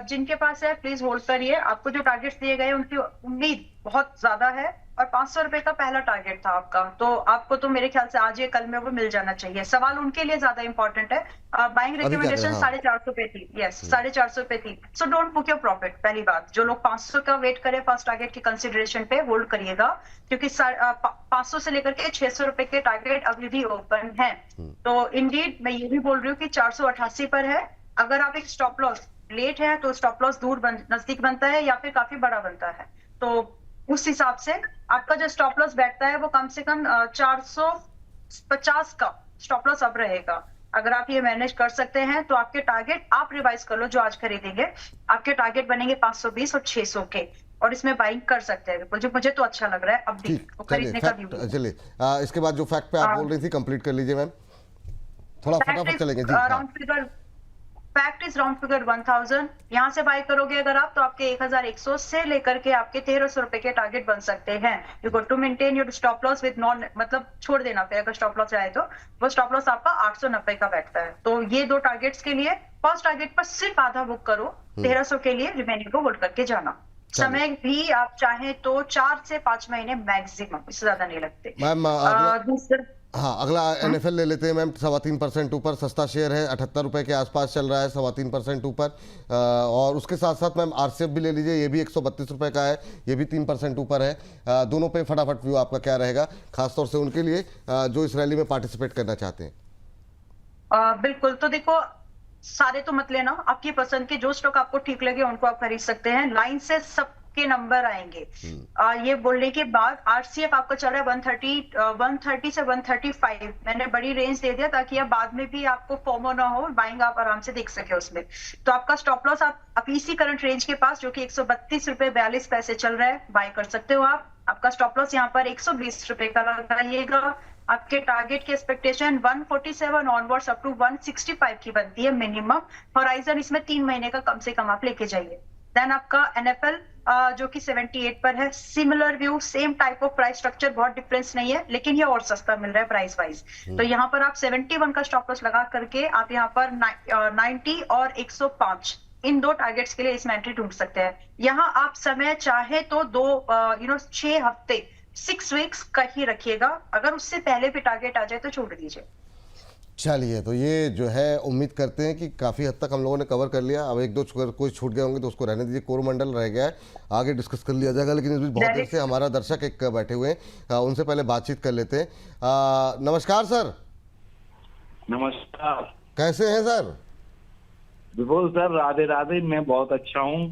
जिनके पास है प्लीज होल्ड करिए, आपको जो टारगेट्स दिए गए हैं उनकी उम्मीद बहुत ज्यादा है, और 500 रुपए का पहला टारगेट था आपका, तो आपको तो मेरे ख्याल से आज या कल में वो मिल जाना चाहिए। सवाल उनके लिए ज्यादा इंपॉर्टेंट है। बाइंग रिकमेंडेशन 450 पे थी, यस 450 पे थी, so don't book your profit. पहली बात, जो लोग 500 का वेट करें फर्स्ट टारगेट की कंसिडरेशन पे, होल्ड करिएगा, क्योंकि 500 से लेकर के 600 रुपए के टारगेट अभी भी ओपन है। तो इंडीड मैं ये भी बोल रही हूँ कि 488 पर है। अगर आप एक स्टॉप लॉस लेट है तो स्टॉप लॉस नजदीक बनता है या फिर काफी बड़ा बनता है, तो उस हिसाब से आपका जो स्टॉप लॉस बैठता है वो कम से कम 450 का स्टॉप लॉस अब रहेगा। अगर आप ये मैनेज कर सकते हैं तो आपके टारगेट आप रिवाइज कर लो, जो आज खरीदेंगे आपके टारगेट बनेंगे 520 और 600 के, और इसमें बाइंग कर सकते हैं। मुझे तो अच्छा लग रहा है अब भी खरीदने का व्यू। चलिए इसके बाद जो फैक्ट पे आप बोल रही थी कंप्लीट कर लीजिए मैम, थोड़ा फटाफट चलेंगे जी। Round figure, fact is round figure 1000, यहाँ से बाय करोगे अगर आप, तो आपके 1100 से लेकर के आपके 1300 रुपए के टारगेट बन सकते हैं। You got to maintain your stop loss with none, मतलब छोड़ देना फिर अगर स्टॉप लॉस आए तो वो स्टॉप लॉस आपका 890 का बैठता है। तो ये दो टारगेट्स के लिए फर्स्ट टारगेट पर सिर्फ आधा बुक करो, 1300 के लिए रिमेनिंग को होल्ड करके जाना। समय भी आप चाहें तो 4 से 5 महीने मैक्सिमम, इससे ज्यादा नहीं लगते। मैम हाँ, अगला NFL ले लेते हैं मैम, 3.25% ऊपर, सस्ता शेयर है, 78 रुपए के आसपास चल रहा है, 3.25% ऊपर। और उसके साथ साथ मैम RCF भी ले लीजिए, ये भी 132 रुपए का है, ये भी 3% ऊपर है। दोनों पे फटाफट व्यू आपका क्या रहेगा, खासतौर से उनके लिए जो इस रैली में पार्टिसिपेट करना चाहते हैं? बिल्कुल, तो देखो सारे तो मत लेना, आपकी पसंद के जो स्टॉक आपको ठीक लगे उनको आप खरीद सकते हैं, लाइन से सबके नंबर आएंगे। ये बोलने के बाद RCF आपका चल रहा है 130 से 135, मैंने बड़ी रेंज दे दिया ताकि अब बाद में भी आपको फोमो ना हो, बाइंग आप आराम से देख सके उसमें। तो आपका स्टॉप लॉस आप इसी करंट रेंज के पास, जो कि 132 रुपए 42 पैसे चल रहा है, बाय कर सकते हो आप। आपका स्टॉप लॉस यहाँ पर 120 रुपए का लगाइएगा। आपके टारगेट की एक्सपेक्टेशन 147 ऑनवर्ड्स अप टू 165 की बनती है मिनिमम। होराइजन इसमें 3 महीने का कम से कम आप लेके जाइए। देन आपका NFL जो कि 78 पर है, similar view, same type of price structure, बहुत डिफरेंस नहीं है, लेकिन ये और सस्ता मिल रहा है प्राइस वाइज। तो यहाँ पर आप 71 का स्टॉप लॉस लगा करके आप यहाँ पर 90 और 105 इन दो टारगेट्स के लिए इसमें एंट्री ढूंढ सकते हैं। यहाँ आप समय चाहे तो 6 हफ्ते 6 वीक्स का ही रखिएगा, अगर उससे पहले भी टारगेट आ जाए तो छोड़ दीजिए। चलिए, तो ये जो है उम्मीद करते हैं कि काफ़ी हद तक हम लोगों ने कवर कर लिया। अब एक दो कोई छूट गए होंगे तो उसको रहने दीजिए, कोरमंडल रह गया है, आगे डिस्कस कर लिया जाएगा। लेकिन इस बीच बहुत देर से हमारा दर्शक एक बैठे हुए हैं, उनसे पहले बातचीत कर लेते हैं। नमस्कार सर। नमस्कार, कैसे हैं सर? विपुल सर, राधे राधे, मैं बहुत अच्छा हूँ।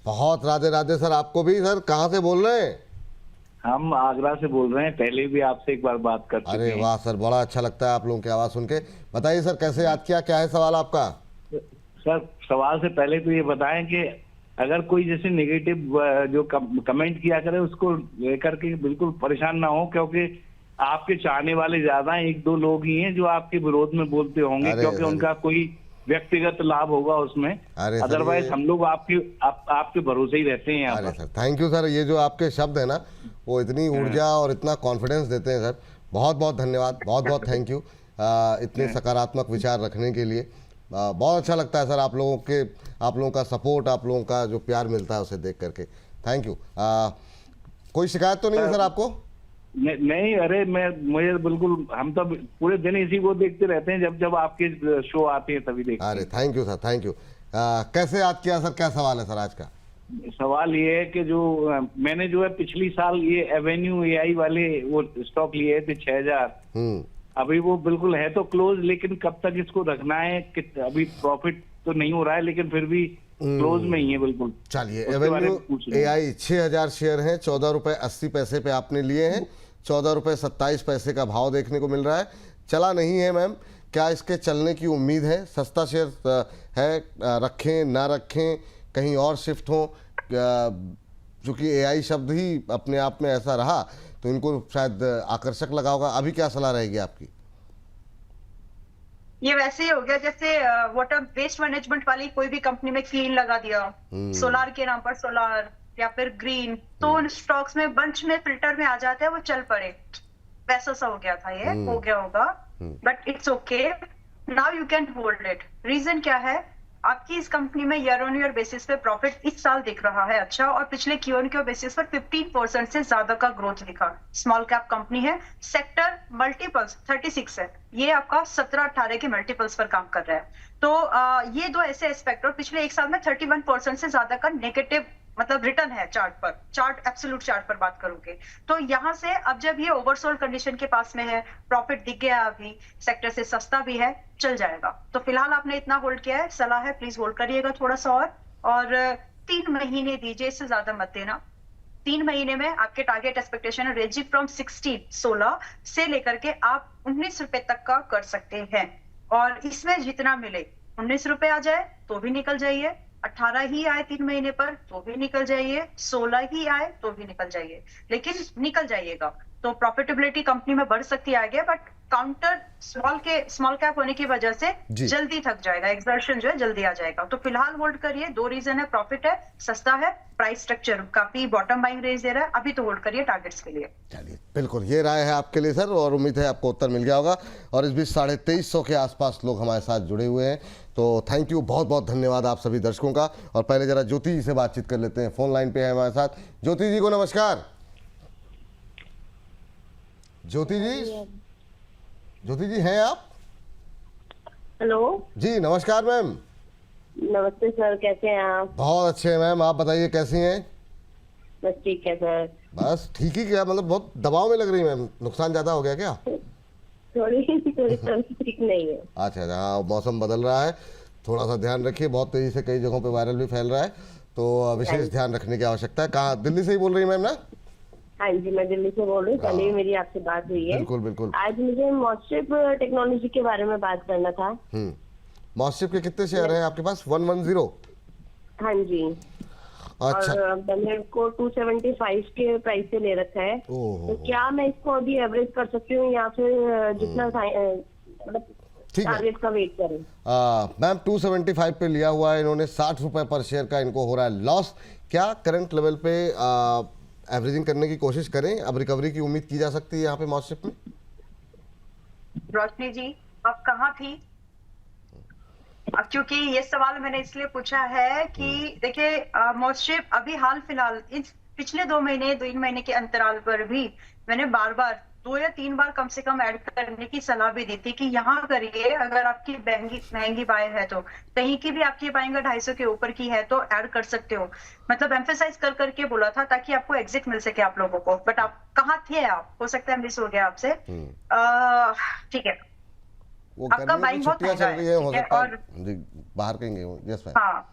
बहुत राधे राधे सर, आपको भी। सर कहाँ से बोल रहे हैं? हम आगरा से बोल रहे हैं, पहले भी आपसे एक बार बात कर चुके हैं। अरे वाह सर, बड़ा अच्छा लगता है आप लोगों की आवाज़ सुन के। बताइए सर, कैसे याद किया, क्या है सवाल आपका? सर सवाल से पहले तो ये बताएं कि अगर कोई जैसे नेगेटिव जो कमेंट किया करे उसको लेकर के बिल्कुल परेशान ना हो, क्योंकि आपके चाहने वाले ज्यादा हैं, 1-2 लोग ही हैं जो आपके विरोध में बोलते होंगे, क्योंकि उनका कोई व्यक्तिगत लाभ होगा उसमें। अदरवाइज हम लोग आपके भरोसे ही रहते हैं। अरे सर थैंक यू सर, ये जो आपके शब्द है ना, वो इतनी ऊर्जा और इतना कॉन्फिडेंस देते हैं सर, बहुत बहुत धन्यवाद, बहुत बहुत थैंक यू इतने सकारात्मक विचार रखने के लिए। बहुत अच्छा लगता है सर आप लोगों का सपोर्ट, आप लोगों का जो प्यार मिलता है उसे देख करके। Thank you. कोई शिकायत तो नहीं है सर आपको? नहीं, अरे मुझे बिल्कुल, हम तो पूरे दिन इसी को देखते रहते हैं, जब आपके शो आते हैं तभी देखते हैं। अरे thank you sir, thank you. कैसे याद किया सर, क्या सवाल है सर आज का? सवाल ये है कि जो मैंने जो है पिछली साल ये एवेन्यू AI वाले वो स्टॉक लिए थे 6000, अभी वो बिल्कुल है तो क्लोज, लेकिन कब तक इसको रखना है, अभी प्रॉफिट तो नहीं हो रहा है, लेकिन फिर भी क्लोज में ही है बिल्कुल। चलिए, उसके बारे में एवेन्यू पूछ रहे हैं। AI 6000 शेयर हैं, 14 रुपए 80 पैसे पे आपने लिए हैं, 14 रुपए 27 पैसे का भाव देखने को मिल रहा है। चला नहीं है मैम, क्या इसके चलने की उम्मीद है? सस्ता शेयर है, रखें ना रखें, कहीं और शिफ्ट हो? चूँकि AI शब्द ही अपने आप में ऐसा रहा तो इनको शायद आकर्षक लगा होगा। अभी क्या सलाह रहेगी आपकी? ये वैसे ही हो गया जैसे वाटर वेस्ट मैनेजमेंट वाली कोई भी कंपनी में क्लीन लगा दिया, सोलार के नाम पर सोलार या फिर ग्रीन, तो उन स्टॉक्स में बंच में फिल्टर में आ जाते हैं, वो चल पड़े, वैसा सा हो गया था। ये हो गया होगा, but it's okay, now you can hold it. Reason क्या है, आपकी इस कंपनी में ईयर ऑन ईयर बेसिस पे प्रॉफिट इस साल दिख रहा है अच्छा, और पिछले क्यू ऑन क्यू बेसिस पर 15% से ज्यादा का ग्रोथ दिखा। स्मॉल कैप कंपनी है, सेक्टर मल्टीपल्स 36 है, ये आपका 17-18 के मल्टीपल्स पर काम कर रहा है। तो ये दो ऐसे एस्पेक्ट, और पिछले एक साल में 31% से ज्यादा का नेगेटिव मतलब रिटर्न है चार्ट पर, चार्ट एब्सोल्यूट चार्ट पर बात करोगे तो यहाँ से अब जब ये ओवरसोल्ड कंडीशन के पास में है, प्रॉफिट दिख गया, अभी सेक्टर से सस्ता भी है, चल जाएगा। तो फिलहाल आपने इतना होल्ड किया है, सलाह है प्लीज होल्ड करिएगा थोड़ा सा और 3 महीने दीजिए, इससे ज्यादा मत देना। 3 महीने में आपके टारगेट एक्सपेक्टेशन है रेंजिंग फ्रॉम 16 से लेकर के आप 19 रुपए तक का कर सकते हैं, और इसमें जितना मिले 19 रुपए आ जाए तो भी निकल जाइए, 18 ही आए 3 महीने पर तो भी निकल जाइए, 16 ही आए तो भी निकल जाइए, लेकिन निकल जाइएगा। तो प्रॉफिटेबिलिटी कंपनी में बढ़ सकती है आगे, बट काउंटर स्मॉल कैप होने की वजह से जल्दी थक जाएगा, एक्सर्शन जो है जल्दी आ जाएगा। तो फिलहाल होल्ड करिए, 2 रीजन है, प्रॉफिट है, सस्ता है, प्राइस स्ट्रक्चर काफी बॉटम बाइंग रेंज दे रहा है, अभी तो होल्ड करिए टारगेट्स के लिए। चलिए, बिल्कुल ये राय है आपके लिए सर, और उम्मीद है आपको उत्तर मिल गया होगा। और इस बीच 2350 के आसपास लोग हमारे साथ जुड़े हुए हैं, तो थैंक यू, बहुत बहुत धन्यवाद आप सभी दर्शकों का। और पहले जरा ज्योति जी से बातचीत कर लेते हैं, फोन लाइन पे है हमारे साथ। ज्योति जी को नमस्कार। ज्योति जी हैं आप? हेलो जी नमस्कार मैम। नमस्ते सर, कैसे हैं आप? बहुत अच्छे हैं मैम, आप बताइए कैसी हैं? बस ठीक है सर। बस ठीक ही क्या, मतलब बहुत दबाव में लग रही मैम, नुकसान ज्यादा हो गया क्या? थोड़ी तबीयत ठीक नहीं है। अच्छा, हाँ मौसम बदल रहा है, थोड़ा सा ध्यान रखिए, बहुत तेजी से कई जगहों पे वायरल भी फैल रहा है, तो विशेष ध्यान रखने की आवश्यकता है। कहाँ, दिल्ली से ही बोल रही मैम ना? हाँ जी, मैं दिल्ली से बोल रही हूँ, पहले भी मेरी आपसे बात हुई है। बिल्कुल बिल्कुल। आज मुझे मॉस्ट्रिप टेक्नोलॉजी के बारे में बात करना था। मॉस्ट्रिप के कितने शेयर हैं आपके पास? 110? हाँ जी। अच्छा, और मैंने को 275 के प्राइस से ले रखा है, तो क्या मैं इसको अभी एवरेज कर सकती हूँ या फिर जितना मतलब टारगेट का वेट करें? मैम 275 पे लिया हुआ है इन्होंने, 60 रुपए पर शेयर का इनको हो रहा है लॉस। क्या करंट लेवल पे एवरेजिंग करने की कोशिश करें? अब रिकवरी की उम्मीद की जा सकती है यहाँ पे मॉस्ट्रिप में? रोशनी जी आप कहाँ थी? अब क्योंकि ये सवाल मैंने इसलिए पूछा है कि देखिए मॉस्ट्रिप अभी हाल फिलहाल इस पिछले 2 महीने 3 महीने के अंतराल पर भी मैंने बार बार 2 या 3 बार कम से कम ऐड करने की सलाह भी दी थी कि यहाँ करिए, अगर आपकी महंगी बाय है तो कहीं की भी आपकी बाइंग 250 के ऊपर की है तो ऐड कर सकते हो, मतलब एम्फेसाइज कर करके बोला था ताकि आपको एग्जिट मिल सके आप लोगों को। बट आप कहाँ थे? आप हो सकता है मिस हो गया आपसे। ठीक है, वो आपका बाइंग बहुत छुट्टियां चल रही है, हो महंगा है, सकता है और जी बाहर कहीं गए हो। Yes ma'am. हाँ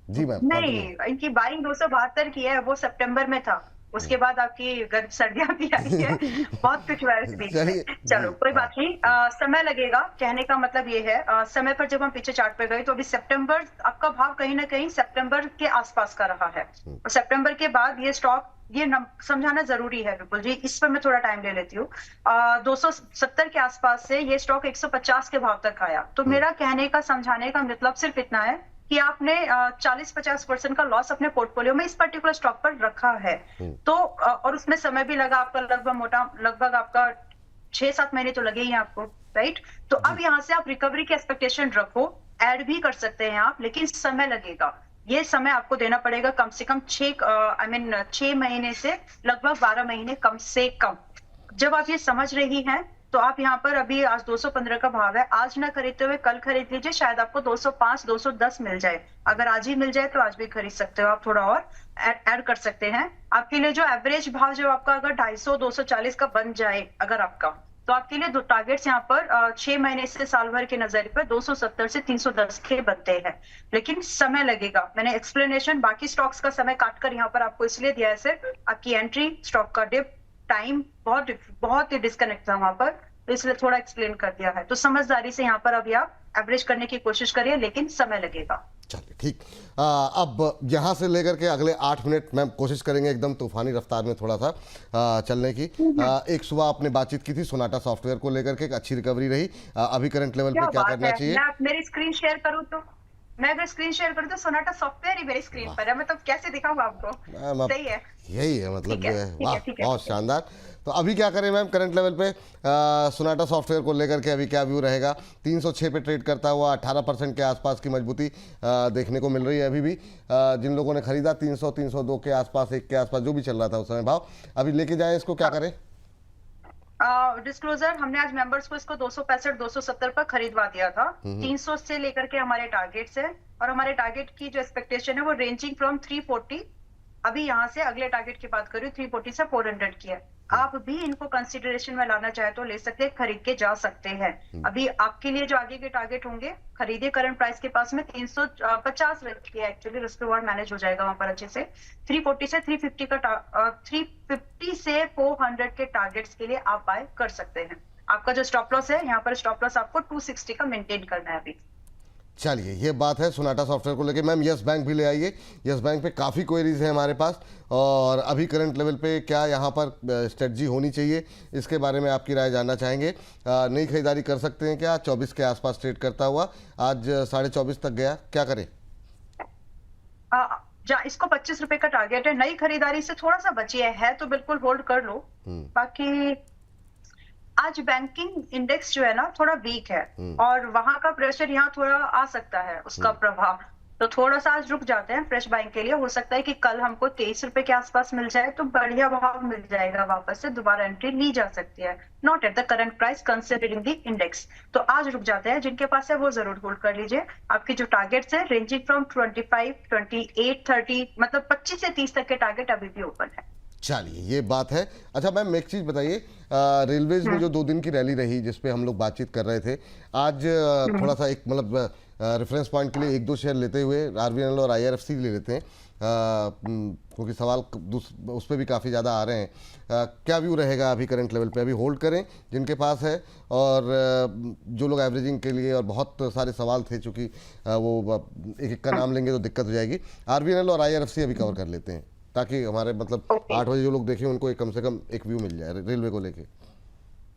जी मैम। नहीं, इनकी बाइंग 272 की है, वो सितंबर में था, उसके बाद आपकी गर्म सर्दियां भी आई है, बहुत कुछ हुआ है इस बीच में। चलो कोई बात नहीं, समय लगेगा, कहने का मतलब ये है समय पर जब हम पीछे चार्ट पे गए तो अभी सितंबर आपका भाव कहीं ना कहीं सितंबर के आसपास का रहा है, और सितंबर के बाद ये स्टॉक ये समझाना जरूरी है। बिल्कुल जी, इस पर मैं थोड़ा टाइम ले लेती हूँ। 270 के आसपास से ये स्टॉक 150 के भाव तक आया, तो मेरा कहने का समझाने का मतलब सिर्फ इतना है कि आपने 40-50% का लॉस अपने पोर्टफोलियो में इस पर्टिकुलर स्टॉक पर रखा है, तो और उसमें समय भी लगा आपका, लगभग आपका 6-7 महीने तो लगे ही आपको, राइट? तो अब यहाँ से आप रिकवरी की एक्सपेक्टेशन रखो, ऐड भी कर सकते हैं आप, लेकिन समय लगेगा। ये समय आपको देना पड़ेगा कम से कम 6 महीने से लगभग 12 महीने कम से कम। जब आप ये समझ रही हैं तो आप यहाँ पर अभी आज 215 का भाव है, आज ना खरीदते हुए कल खरीद लीजिए, शायद आपको 205-210 मिल जाए। अगर आज ही मिल जाए तो आज भी खरीद सकते हो, आप थोड़ा और ऐड कर सकते हैं। आपके लिए जो एवरेज भाव जो आपका अगर 250-240 का बन जाए अगर आपका, तो आपके लिए दो टारगेट्स यहाँ पर 6 महीने से साल भर के नजरिए पर 270 से 310 के बनते हैं, लेकिन समय लगेगा। मैंने एक्सप्लेनेशन बाकी स्टॉक्स का समय काटकर यहाँ पर आपको इसलिए दिया है सर, आपकी एंट्री, स्टॉक का डिप, टाइम बहुत ही डिस्कनेक्ट था वहां पर, तो इसलिए थोड़ा एक्सप्लेन कर दिया है। तो समझदारी से यहाँ पर अभी आप एवरेज करने की कोशिश करिए, लेकिन समय लगेगा। चलिए ठीक। अब यहाँ से लेकर के अगले 8 मिनट मैम कोशिश करेंगे एकदम तूफानी रफ्तार में थोड़ा सा चलने की। एक सुबह आपने बातचीत की थी सोनाटा सॉफ्टवेयर को लेकर के, एक अच्छी रिकवरी रही। अभी करंट लेवल पे क्या करना चाहिए? मैं मेरी स्क्रीन शेयर करूँ तो, मैं अगर स्क्रीन शेयर करूँ तो सोनाटा सॉफ्टवेयर ही मेरी स्क्रीन पर है, मतलब कैसे दिखाऊं आपको? सही है, यही है मतलब जो है, वाह ठीक है। बहुत शानदार। तो अभी क्या करें मैम करंट लेवल पे सोनाटा सॉफ्टवेयर को लेकर के अभी क्या व्यू रहेगा? 306 पे ट्रेड करता हुआ 18% के आसपास की मजबूती देखने को मिल रही है अभी भी। जिन लोगों ने खरीदा 300, 302 के आसपास, 1 के आसपास जो भी चल रहा था उस समय भाव, अभी लेके जाए इसको, क्या करें? डिस्क्लोजर हमने आज मेंबर्स को इसको 265 270 पर खरीदवा दिया था। 300 से लेकर के हमारे टारगेट्स है, और हमारे टारगेट की जो एक्सपेक्टेशन है वो रेंजिंग फ्रॉम 340, अभी यहाँ से अगले टारगेट की बात करूँ 340 से 400 की है। आप भी इनको कंसिडरेशन में लाना चाहे तो ले सकते हैं, खरीद के जा सकते हैं। अभी आपके लिए जो आगे के टारगेट होंगे, खरीदे करंट प्राइस के पास में 350 रखिए, एक्चुअली रिस्क रिवॉर्ड मैनेज हो जाएगा वहां पर अच्छे से। 340 से 350 का 350 से 400 के टारगेट्स के लिए आप बाय कर सकते हैं। आपका जो स्टॉप लॉस है, यहाँ पर स्टॉप लॉस आपको 260 का मेंटेन करना है अभी। चलिए ये बात है सोनाटा सॉफ्टवेयर को लेके। मैम यस बैंक भी ले आइए। यस बैंक पे काफ़ी क्वेरीज हैं हमारे पास, और अभी करंट लेवल पे क्या यहाँ पर स्ट्रेटजी होनी चाहिए, इसके बारे में आपकी राय जानना चाहेंगे। नई खरीदारी कर सकते हैं क्या? 24 के आसपास ट्रेड करता हुआ आज 24.5 तक गया, क्या करें? इसको 25 रुपए का टारगेट है, नई खरीदारी से थोड़ा सा बचिए है तो बिल्कुल होल्ड कर लो। बाकी आज बैंकिंग इंडेक्स जो है ना थोड़ा वीक है, और वहां का प्रेशर यहाँ थोड़ा आ सकता है, उसका प्रभाव, तो थोड़ा सा आज रुक जाते हैं फ्रेश बाइंग के लिए। हो सकता है कि कल हमको 23 रुपए के आसपास मिल जाए तो बढ़िया भाव मिल जाएगा, वापस से दोबारा एंट्री ली जा सकती है, not at the current price considering the index. तो आज रुक जाते हैं, जिनके पास है वो जरूर होल्ड कर लीजिए। आपकी जो टारगेट्स है रेंजिंग फ्रॉम 25, 28, 30, मतलब 25 से 30 तक के टारगेट अभी भी ओपन है। चलिए ये बात है। अच्छा मैम एक चीज़ बताइए, रेलवेज में जो 2 दिन की रैली रही जिसपे हम लोग बातचीत कर रहे थे, आज थोड़ा सा एक मतलब रेफरेंस पॉइंट के लिए 1-2 शेयर लेते हुए आरवीएनएल और आईआरएफसी ले लेते हैं, क्योंकि सवाल उस पर भी काफ़ी ज़्यादा आ रहे हैं। क्या व्यू रहेगा अभी करंट लेवल पे? अभी होल्ड करें जिनके पास है, और जो लोग एवरेजिंग के लिए, और बहुत सारे सवाल थे चूँकि वो एक का नाम लेंगे तो दिक्कत हो जाएगी। आरवीएनएल और आईआरएफसी अभी कवर कर लेते हैं, ताकि हमारे मतलब 8 बजे जो लोग देखें उनको कम से कम एक व्यू मिल जाए रेलवे को लेके।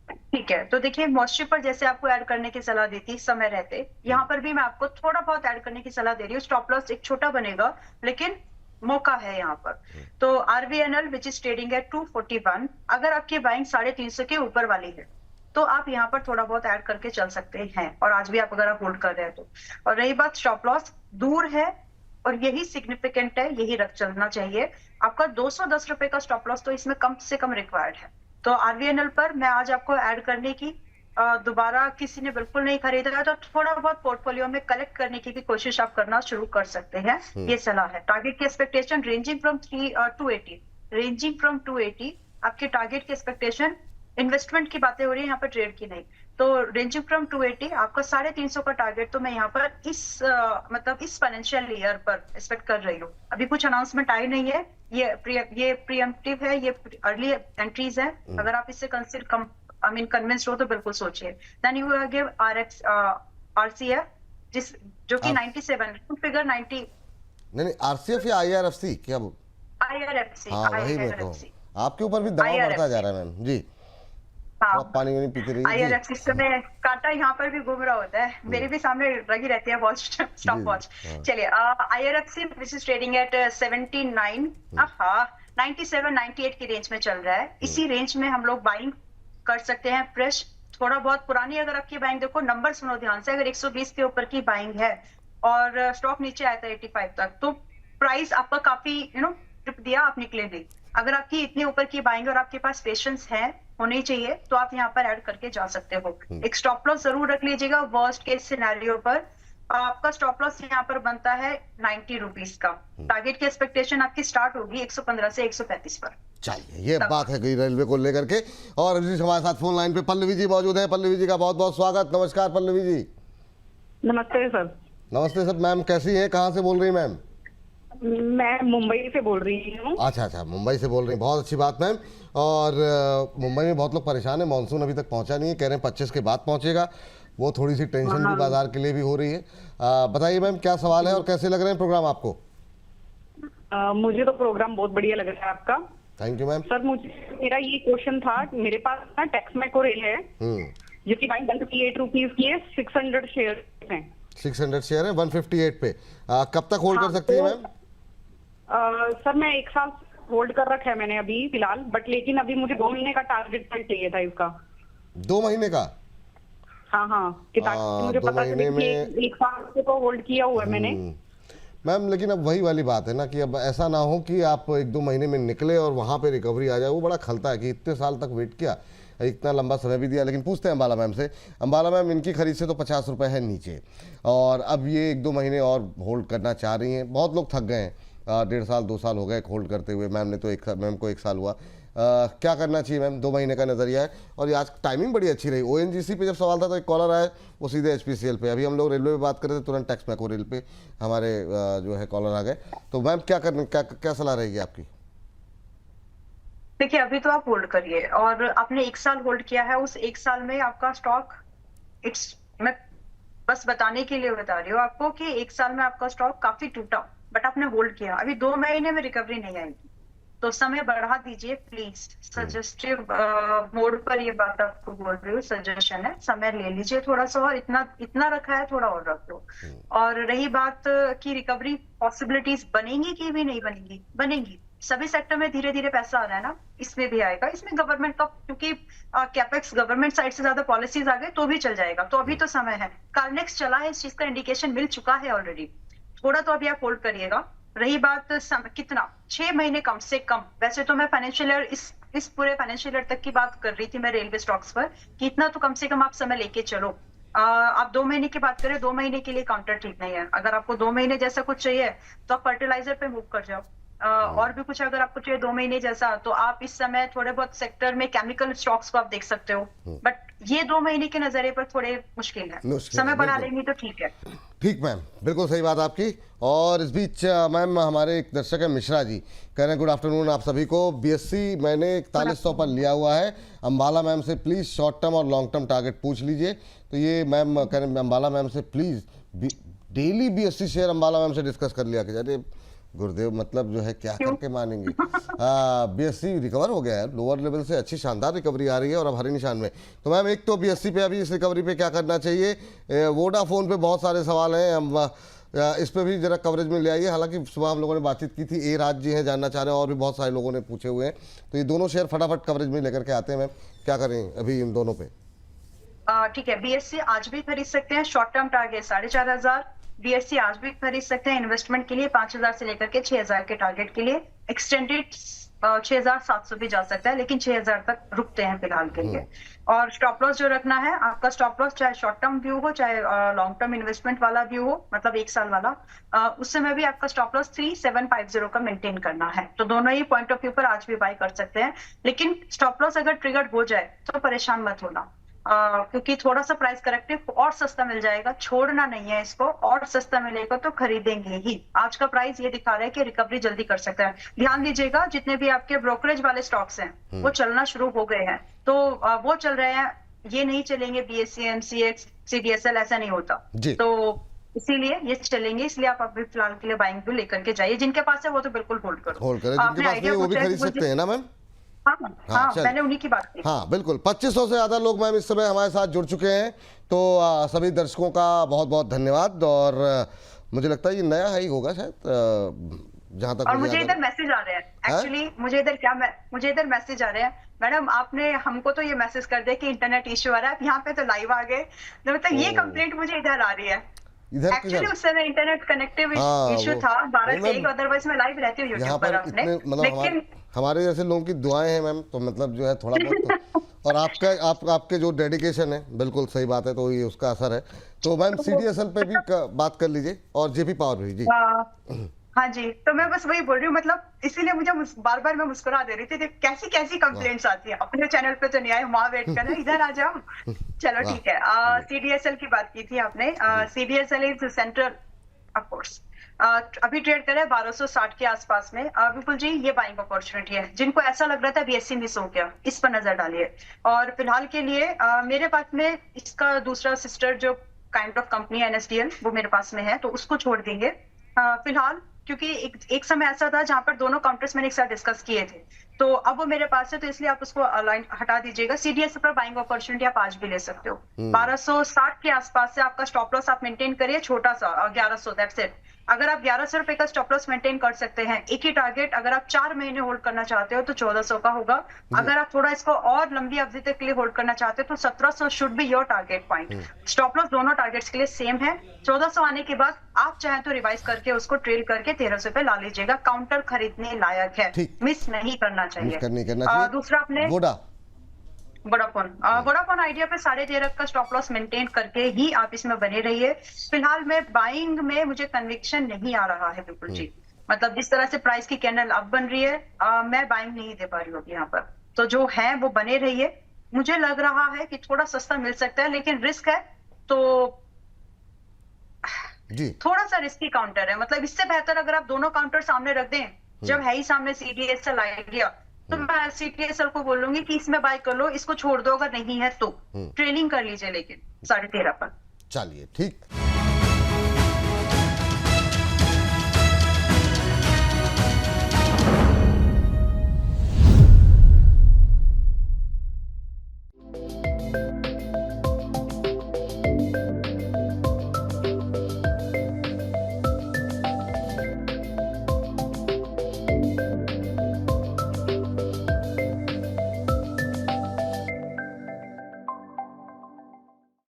ठीक है, तो देखिए मॉइस्चर पर जैसे आपको ऐड करने की सलाह दी थी समय रहते, यहाँ पर भी मैं आपको थोड़ा बहुत ऐड करने की सलाह दे रही हूँ। स्टॉप लॉस एक छोटा बनेगा, लेकिन मौका है यहाँ पर। तो आरवीएनएल विच इज ट्रेडिंग है 241, अगर आपकी बाइंग 350 के ऊपर वाली है तो आप यहाँ पर थोड़ा बहुत ऐड करके चल सकते हैं, और आज भी आप अगर आप होल्ड कर रहे हैं तो। और रही बात स्टॉप लॉस, दूर है और यही सिग्निफिकेंट है, यही रख चलना चाहिए। आपका 210 रुपए का स्टॉप लॉस तो इसमें कम से कम रिक्वायर्ड है। तो आरवीएनएल पर मैं आज आपको ऐड करने की, दोबारा किसी ने बिल्कुल नहीं खरीदा है तो थोड़ा बहुत पोर्टफोलियो में कलेक्ट करने की भी कोशिश आप करना शुरू कर सकते हैं, ये सलाह है। टारगेट की expectation ranging from 280, ranging from 280 आपके टारगेट की एक्सपेक्टेशन। इन्वेस्टमेंट की बातें हो रही है यहाँ पर, ट्रेड की नहीं। तो रेंजिंग फ्रॉम 280 आपका 350 का टारगेट तो मैं यहाँ पर मतलब इस फाइनेंशियल ईयर पर एक्सपेक्ट कर रही हूँ। अभी कुछ अनाउंसमेंट आई नहीं है, ये प्रीएम्प्टिव है, ये अर्ली एंट्रीज है। अगर आप इससे कन्विंस्ड हो तो बिल्कुल सोचिए। देन यू गिव आरसीएफ जो कि 97 फिगर 90, नहीं आरसीएफ या आईआरएफसी, क्या वो? आईआरएफसी। हाँ वही मैं कहूँ, आपके ऊपर भी दबाव बढ़ता जा रहा है मैम जी। हाँ, पानी वानी पीते रहिए। आईआरएफसी समय काटा यहाँ पर भी घूम रहा होता है, मेरे भी सामने लगी रहती है वॉच, स्टॉप वॉच। चलिए IRFC which is trading at 79, 97, 98 की रेंज में चल रहा है। इसी रेंज में हम लोग बाइंग कर सकते हैं फ्रेश। थोड़ा बहुत पुरानी अगर आपकी बाइंग देखो, नंबर सुनो ध्यान से, अगर 120 के ऊपर की बाइंग है और स्टॉक नीचे आया था 85 तक, तो प्राइस आपका काफी ट्रिप दिया, आप निकले भी। अगर आपकी इतने ऊपर की बाइंग और आपके पास पेशेंस है, होनी चाहिए, तो आप यहाँ पर ऐड करके जा सकते हो। एक स्टॉप लॉस जरूर रख लीजिएगा वर्स्ट केस सिनेरियो पर। आपका स्टॉप लॉस यहाँ पर बनता है 90 रुपीज का। टारगेट की एक्सपेक्टेशन आपकी स्टार्ट होगी 115 से 135 पर। चलिए, ये बात है कि रेलवे को लेकर के। और अभी हमारे साथ फोन लाइन पे पल्लवी जी मौजूद है। पल्लवी जी का बहुत बहुत स्वागत। नमस्कार पल्लवी जी। नमस्ते सर। नमस्ते सर। मैम कैसी हैं, कहाँ से बोल रही हैं मैम? मैं मुंबई से बोल रही हूँ। अच्छा, मुंबई से बोल रही हैं, बहुत अच्छी बात मैम। और मुंबई में बहुत लोग परेशान हैं, मानसून अभी तक पहुंचा नहीं है, कह रहे हैं 25 के बाद पहुंचेगा। वो थोड़ी सी टेंशन भी बाजार के लिए भी हो रही है। बताइए मैम, क्या सवाल है और कैसे लग रहे हैं प्रोग्राम आपको? मुझे तो प्रोग्राम बहुत बढ़िया लग रहा है आपका। Thank you ma'am. सर मेरा ये क्वेश्चन था, मेरे पास ना टैक्स मैकोरेल है जिसकी बाइंग 158 रुपीज की है, 600 शेयर है। 600 शेयर है 158 पे। कब तक होल्ड कर सकती है मैम? सर मैं 1 साल होल्ड कर रखा है मैंने अभी फिलहाल, बट लेकिन अभी मुझे 2 महीने का टारगेट चाहिए था इसका। 2 महीने का? हाँ कि ताकि मुझे 2 पता चले कि 1 साल से तो होल्ड किया हुआ है मैंने। मैम लेकिन अब वही वाली बात है ना कि अब ऐसा ना हो कि आप 1-2 महीने में निकले और वहाँ पे रिकवरी आ जाए। वो बड़ा खलता है कि इतने साल तक वेट किया, इतना लंबा समय भी दिया। लेकिन पूछते हैं अम्बाला मैम से। अम्बाला मैम, इनकी खरीद से तो 50 रुपये है नीचे, और अब ये 1-2 महीने और होल्ड करना चाह रही हैं। बहुत लोग थक गए हैं, 1.5 साल 2 साल हो गए होल्ड करते हुए। मैम ने तो मैम को 1 साल हुआ। क्या करना चाहिए मैम? 2 महीने का नज़रिया है। और ये आज टाइमिंग बड़ी अच्छी रही। ONGC पे जब सवाल था तो एक कॉलर आया, वो सीधे HPCL पे। अभी हम लोग रेलवे पे बात कर रहे थे, तुरंत टैक्स मैकोरेल पे हमारे जो है कॉलर आ गए। तो मैम क्या सलाह रहेगी आपकी? देखिए, अभी तो आप होल्ड करिए, और आपने 1 साल होल्ड किया है। उस 1 साल में आपका स्टॉक, मैं बस बताने के लिए बता रही हूँ आपको कि 1 साल में आपका स्टॉक काफी टूटा, बट आपने होल्ड किया। अभी 2 महीने में रिकवरी नहीं आएगी, तो समय बढ़ा दीजिए प्लीज। सजेस्टिव मोड पर ये बात आपको बोल रही हूँ, सजेशन है। समय ले लीजिए थोड़ा सा, और इतना रखा है, थोड़ा और रख लो। और रही बात की रिकवरी पॉसिबिलिटीज बनेंगी कि भी नहीं बनेंगी, बनेंगी। सभी सेक्टर में धीरे धीरे पैसा आ रहा है ना, इसमें भी आएगा। इसमें गवर्नमेंट का, क्योंकि कैपेक्स गवर्नमेंट साइड से ज्यादा पॉलिसीज आ गए तो भी चल जाएगा। तो अभी तो समय है, कार्नेक्स चला है, इस चीज का इंडिकेशन मिल चुका है ऑलरेडी। थोड़ा तो अभी आप होल्ड करिएगा। रही बात कितना, 6 महीने कम से कम। वैसे तो मैं फाइनेंशियल ईयर, इस पूरे फाइनेंशियल ईयर तक की बात कर रही थी मैं रेलवे स्टॉक्स पर, कि इतना तो कम से कम आप समय लेके चलो। आप 2 महीने की बात करें, 2 महीने के लिए काउंटर ठीक नहीं है। अगर आपको 2 महीने जैसा कुछ चाहिए तो आप फर्टिलाइजर पे मूव कर जाओ। और भी कुछ अगर आपको चाहिए 2 महीने जैसा, तो आप इस समय थोड़े बहुत सेक्टर में केमिकल स्टॉक्स को आप देख सकते हो। बट ये 2 महीने के नजरिए पर थोड़े मुश्किल है। समय बढ़ा लेंगे तो ठीक है। ठीक मैम, बिल्कुल सही बात आपकी। और इस बीच मैम हमारे एक दर्शक है मिश्रा जी, कह रहे हैं गुड आफ्टरनून आप सभी को। BSc मैंने 4100 पर लिया हुआ है। अम्बाला मैम से प्लीज़ शॉर्ट टर्म और लॉन्ग टर्म टारगेट पूछ लीजिए। तो ये मैम कह रहे हैं अम्बाला मैम से please daily BSc share Ambala ma'am से डिस्कस कर लिया कीजिए। गुरुदेव, मतलब जो है क्या करके मानेंगे। BSc रिकवर हो गया है लोअर लेवल से, अच्छी शानदार रिकवरी आ रही है और अब हरे निशान में। तो मैम एक तो BSc पे अभी इस रिकवरी पे क्या करना चाहिए। वोडाफोन पे बहुत सारे सवाल हैं, हम इस पे भी जरा कवरेज में ले आइए। हालांकि सुबह हम लोगों ने बातचीत की थी, राज जी हैं जानना चाह रहे हैं, और भी बहुत सारे लोगों ने पूछे हुए हैं। तो ये दोनों शेयर फटाफट कवरेज में लेकर के आते हैं मैम, क्या करें अभी इन दोनों पे? ठीक है, BSc आज भी खरीद सकते हैं। Short term target 4500। BSc आज भी खरीद सकते हैं इन्वेस्टमेंट के लिए, 5000 से लेकर के 6000 के टारगेट के लिए। एक्सटेंडेड 6700 भी जा सकता है, लेकिन 6000 तक रुकते हैं फिलहाल के लिए। और स्टॉप लॉस जो रखना है आपका, स्टॉप लॉस चाहे शॉर्ट टर्म व्यू हो चाहे लॉन्ग टर्म इन्वेस्टमेंट वाला व्यू हो, मतलब 1 साल वाला, उस समय भी आपका स्टॉप लॉस 3750 का मेंटेन करना है। तो दोनों ही पॉइंट ऑफ व्यू पर आज भी बाय कर सकते हैं। लेकिन स्टॉप लॉस अगर ट्रिगर्ड हो जाए तो परेशान मत होना, क्योंकि थोड़ा सा प्राइस करेक्टिव और सस्ता मिल जाएगा। छोड़ना नहीं है इसको, और सस्ता मिलेगा तो खरीदेंगे ही। आज का प्राइस ये दिखा रहा है कि रिकवरी जल्दी कर सकता है। ध्यान दीजिएगा, जितने भी आपके ब्रोकरेज वाले स्टॉक्स हैं वो चलना शुरू हो गए हैं। तो वो चल रहे हैं, ये नहीं चलेंगे। BSc, MCX, CDSL ऐसा नहीं होता। तो इसीलिए ये चलेंगे, इसलिए आप अभी फिलहाल के लिए बाइंग भी लेकर के जाइए। जिनके पास है वो तो बिल्कुल होल्ड करो। होल्ड करें, जिनके पास नहीं वो भी खरीद सकते हैं ना मैम। हाँ, मैंने उन्हीं की बात की। हाँ बिल्कुल, 2500 से ज़्यादा लोग मैम इस समय हमारे साथ जुड़ चुके हैं। तो सभी दर्शकों का बहुत बहुत धन्यवाद। और मुझे लगता है ये नया ही होगा शायद, जहाँ तक। और मुझे इधर मैसेज आ रहे हैं, एक्चुअली मुझे इधर मैसेज आ रहे हैं, मैडम आपने हमको तो ये मैसेज कर दिया कि इंटरनेट इश्यू आ रहा है। यहाँ पे तो लाइव आ गए, तो मतलब ये कंप्लेंट मुझे इधर आ रही है। एक्चुअली उस समय इंटरनेट कनेक्टिव इश्यू था 12 से 1, अदरवाइज मैं लाइव रहती हूँ यूट्यूब पर अपने। लेकिन हमारे जैसे लोगों की दुआएं हैं मैम, तो मतलब जो है थोड़ा बहुत और आपके जो डेडिकेशन है, बिल्कुल सही बात है, तो ये उसका असर है। तो मैम CDSL पे भी बात कर लीजिए और JP पावर भी जी। हाँ जी, तो मैं बस वही बोल रही हूँ, मतलब इसीलिए मुझे बार बार मैं मुस्कुरा दे रही थी, देख कैसी कैसी कंप्लेंट्स आती है, अपने चैनल पे तो नहीं आए, वहां वेट करना, इधर आ जाओ। चलो ठीक है, सीडीएसएल की बात की थी आपने। CDSL is central of course, अभी ट्रेड करे 1260 के आसपास में। विपुल जी, ये बाइंग अपॉर्चुनिटी है, जिनको ऐसा लग रहा था बीएससी मिस हो गया, इस पर नजर डालिए। और फिलहाल के लिए मेरे पास में इसका दूसरा सिस्टर जो काइंड ऑफ कंपनी है एनएसडीएल, वो मेरे पास में है, तो उसको छोड़ देंगे फिलहाल, क्योंकि एक समय ऐसा था जहां पर दोनों काउंटर्स मैंने एक साथ डिस्कस किए थे, तो अब वो मेरे पास है, तो इसलिए आप उसको अलाइन हटा दीजिएगा। सीडीएस पर बाइंग अपॉर्चुनिटी आप आज भी ले सकते हो। 1260 के आसपास से आपका स्टॉप लॉस आप मेंटेन करिए, छोटा सा 1100, दैट्स इट। अगर आप 1100 रुपए का स्टॉप लॉस मेंटेन कर सकते हैं, एक ही टारगेट, अगर आप 4 महीने होल्ड करना चाहते हो तो 1400 का होगा। अगर आप थोड़ा इसको और लंबी अवधि तक के लिए होल्ड करना चाहते हो तो 1700 should be your target point. Stop loss दोनों टारगेट्स के लिए सेम है। 1400 आने के बाद आप चाहें तो रिवाइज करके उसको ट्रेल करके 1300 पे ला लीजिएगा। काउंटर खरीदने लायक है, मिस नहीं करना चाहिए। दूसरा आपने वोडाफोन आइडिया पे 13.5 का स्टॉप लॉस मेंटेन करके ही आप इसमें बने रहिए। फिलहाल में बाइंग में मुझे कन्विक्शन नहीं आ रहा है बिल्कुल जी, मतलब जिस तरह से प्राइस की कैंडल अप बन रही है, मैं बाइंग नहीं दे पा रही हूँ यहाँ पर। तो जो है वो बने रहिए। मुझे लग रहा है कि थोड़ा सस्ता मिल सकता है, लेकिन रिस्क है, तो जी थोड़ा सा रिस्की काउंटर है। मतलब इससे बेहतर अगर आप दोनों काउंटर सामने रख दें, जब है ही सामने सीडीएसएल आइडिया, तो मैं सीडीएसएल को बोलूंगी कि इसमें बाय कर लो, इसको छोड़ दो अगर नहीं है तो। ट्रेलिंग कर लीजिए लेकिन 13.5 पर। चलिए ठीक।